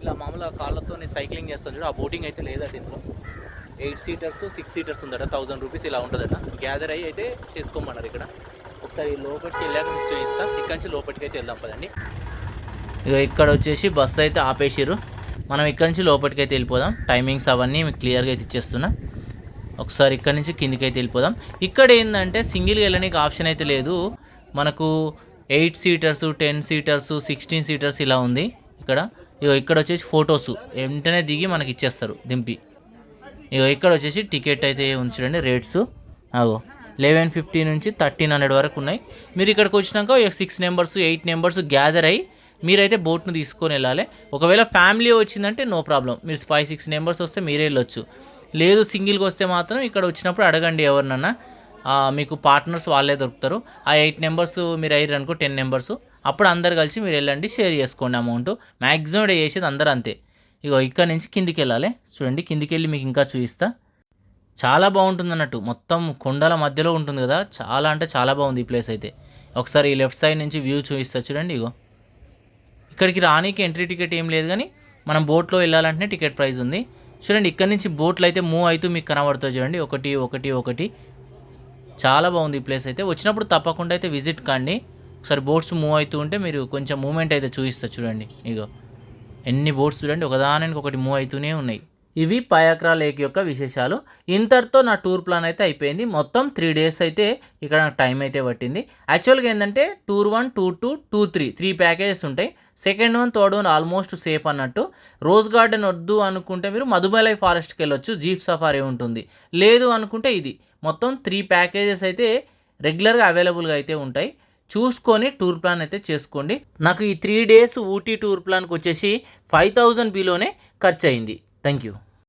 ఇలా మామూలుగా కాళ్ళతో సైక్లింగ్ చేస్తాను చూడు, ఆ బోటింగ్ అయితే లేదట. ఇందులో 8 సీటర్స్ 6 సీటర్స్ ఉందట. 1000 రూపీస్ ఇలా ఉంటుందట. గ్యాదర్ అయ్యి అయితే చేసుకోమన్నారు ఇక్కడ. ఒకసారి లోపలికి వెళ్ళాక మీకు చూపిస్తాను. ఇక్కడి నుంచి లోపలికి అయితే వెళ్దాం పదండి. ఇక ఇక్కడ వచ్చేసి బస్సు అయితే ఆపేసారు. మనం ఇక్కడ నుంచి లోపలికి అయితే వెళ్ళిపోదాం. టైమింగ్స్ అవన్నీ మీకు క్లియర్గా అయితే ఇచ్చేస్తున్నా. ఒకసారి ఇక్కడ నుంచి కిందికి అయితే వెళ్ళిపోదాం. ఇక్కడ ఏంటంటే సింగిల్గా వెళ్ళడానికి ఆప్షన్ అయితే లేదు. మనకు 8 సీటర్స్, 10 సీటర్స్, 16 సీటర్స్ ఇలా ఉంది. ఇక్కడ వచ్చేసి ఫొటోస్ వెంటనే దిగి మనకి ఇచ్చేస్తారు దింపి. ఇక్కడ వచ్చేసి టికెట్ అయితే ఉంచండి రేట్స్. 1150 నుంచి 1300 వరకు ఉన్నాయి. మీరు ఇక్కడికి వచ్చినాక 6 నెంబర్స్ 8 నెంబర్స్ గ్యాదర్ అయ్యి మీరైతే బోట్ను తీసుకొని వెళ్ళాలి. ఒకవేళ ఫ్యామిలీ వచ్చిందంటే నో ప్రాబ్లం, మీరు 5-6 నెంబర్స్ వస్తే మీరే వెళ్ళొచ్చు. లేదు సింగిల్గా వస్తే మాత్రం ఇక్కడ వచ్చినప్పుడు అడగండి ఎవరినన్నా, మీకు పార్ట్నర్స్ వాళ్ళే దొరుకుతారు. ఆ 8 నెంబర్స్ మీరు అయ్యారు అనుకో 10 నెంబర్స్, అప్పుడు అందరు కలిసి మీరు వెళ్ళండి, షేర్ చేసుకోండి అమౌంట్. మ్యాక్సిమం చేసేది అందరూ అంతే. ఇక్కడ నుంచి కిందికి వెళ్ళాలి. చూడండి కిందికి వెళ్ళి మీకు ఇంకా చూపిస్తా. చాలా బాగుంటుంది అన్నట్టు, మొత్తం కొండల మధ్యలో ఉంటుంది కదా, చాలా అంటే చాలా బాగుంది ఈ ప్లేస్ అయితే. ఒకసారి ఈ లెఫ్ట్ సైడ్ నుంచి వ్యూ చూపిస్తా చూడండి. ఇక్కడికి రానీకి ఎంట్రీ టికెట్ ఏం లేదు, కానీ మనం బోట్లో వెళ్ళాలంటే టికెట్ ప్రైస్ ఉంది. చూడండి ఇక్కడ నుంచి బోట్లు అయితే మూవ్ అవుతూ మీకు కనబడుతుంది చూడండి, ఒకటి. చాలా బాగుంది ఈ ప్లేస్ అయితే. వచ్చినప్పుడు తప్పకుండా అయితే విజిట్ కాండి. ఒకసారి బోట్స్ మూవ్ అవుతూ ఉంటే మీరు కొంచెం మూమెంట్ అయితే చూపిస్తా చూడండి. ఎన్ని బోట్స్ చూడండి, ఒకదానికి ఒకటి మూవ్ అవుతూనే ఉన్నాయి. ఇవి పయాక్రా లేక్ యొక్క విశేషాలు. ఇంతటితో నా టూర్ ప్లాన్ అయితే అయిపోయింది. మొత్తం 3 days అయితే ఇక్కడ నాకు టైం అయితే పట్టింది. యాక్చువల్గా ఏంటంటే టూర్ 1, టూర్ 2, టూర్ 3 ప్యాకేజెస్ ఉంటాయి. Second one, third one almost safe అన్నట్టు. రోజ్ గార్డెన్ వద్దు అనుకుంటే మీరు మధుమలై ఫారెస్ట్కి వెళ్ళొచ్చు, జీప్ సఫారీ ఉంటుంది. లేదు అనుకుంటే ఇది మొత్తం 3 ప్యాకేజెస్ అయితే రెగ్యులర్గా అవైలబుల్గా అయితే ఉంటాయి. చూసుకొని టూర్ ప్లాన్ అయితే చేసుకోండి. నాకు ఈ 3 days ఊటీ టూర్ ప్లాన్కి వచ్చేసి 5000 బిలోనే ఖర్చు అయింది. Thank you.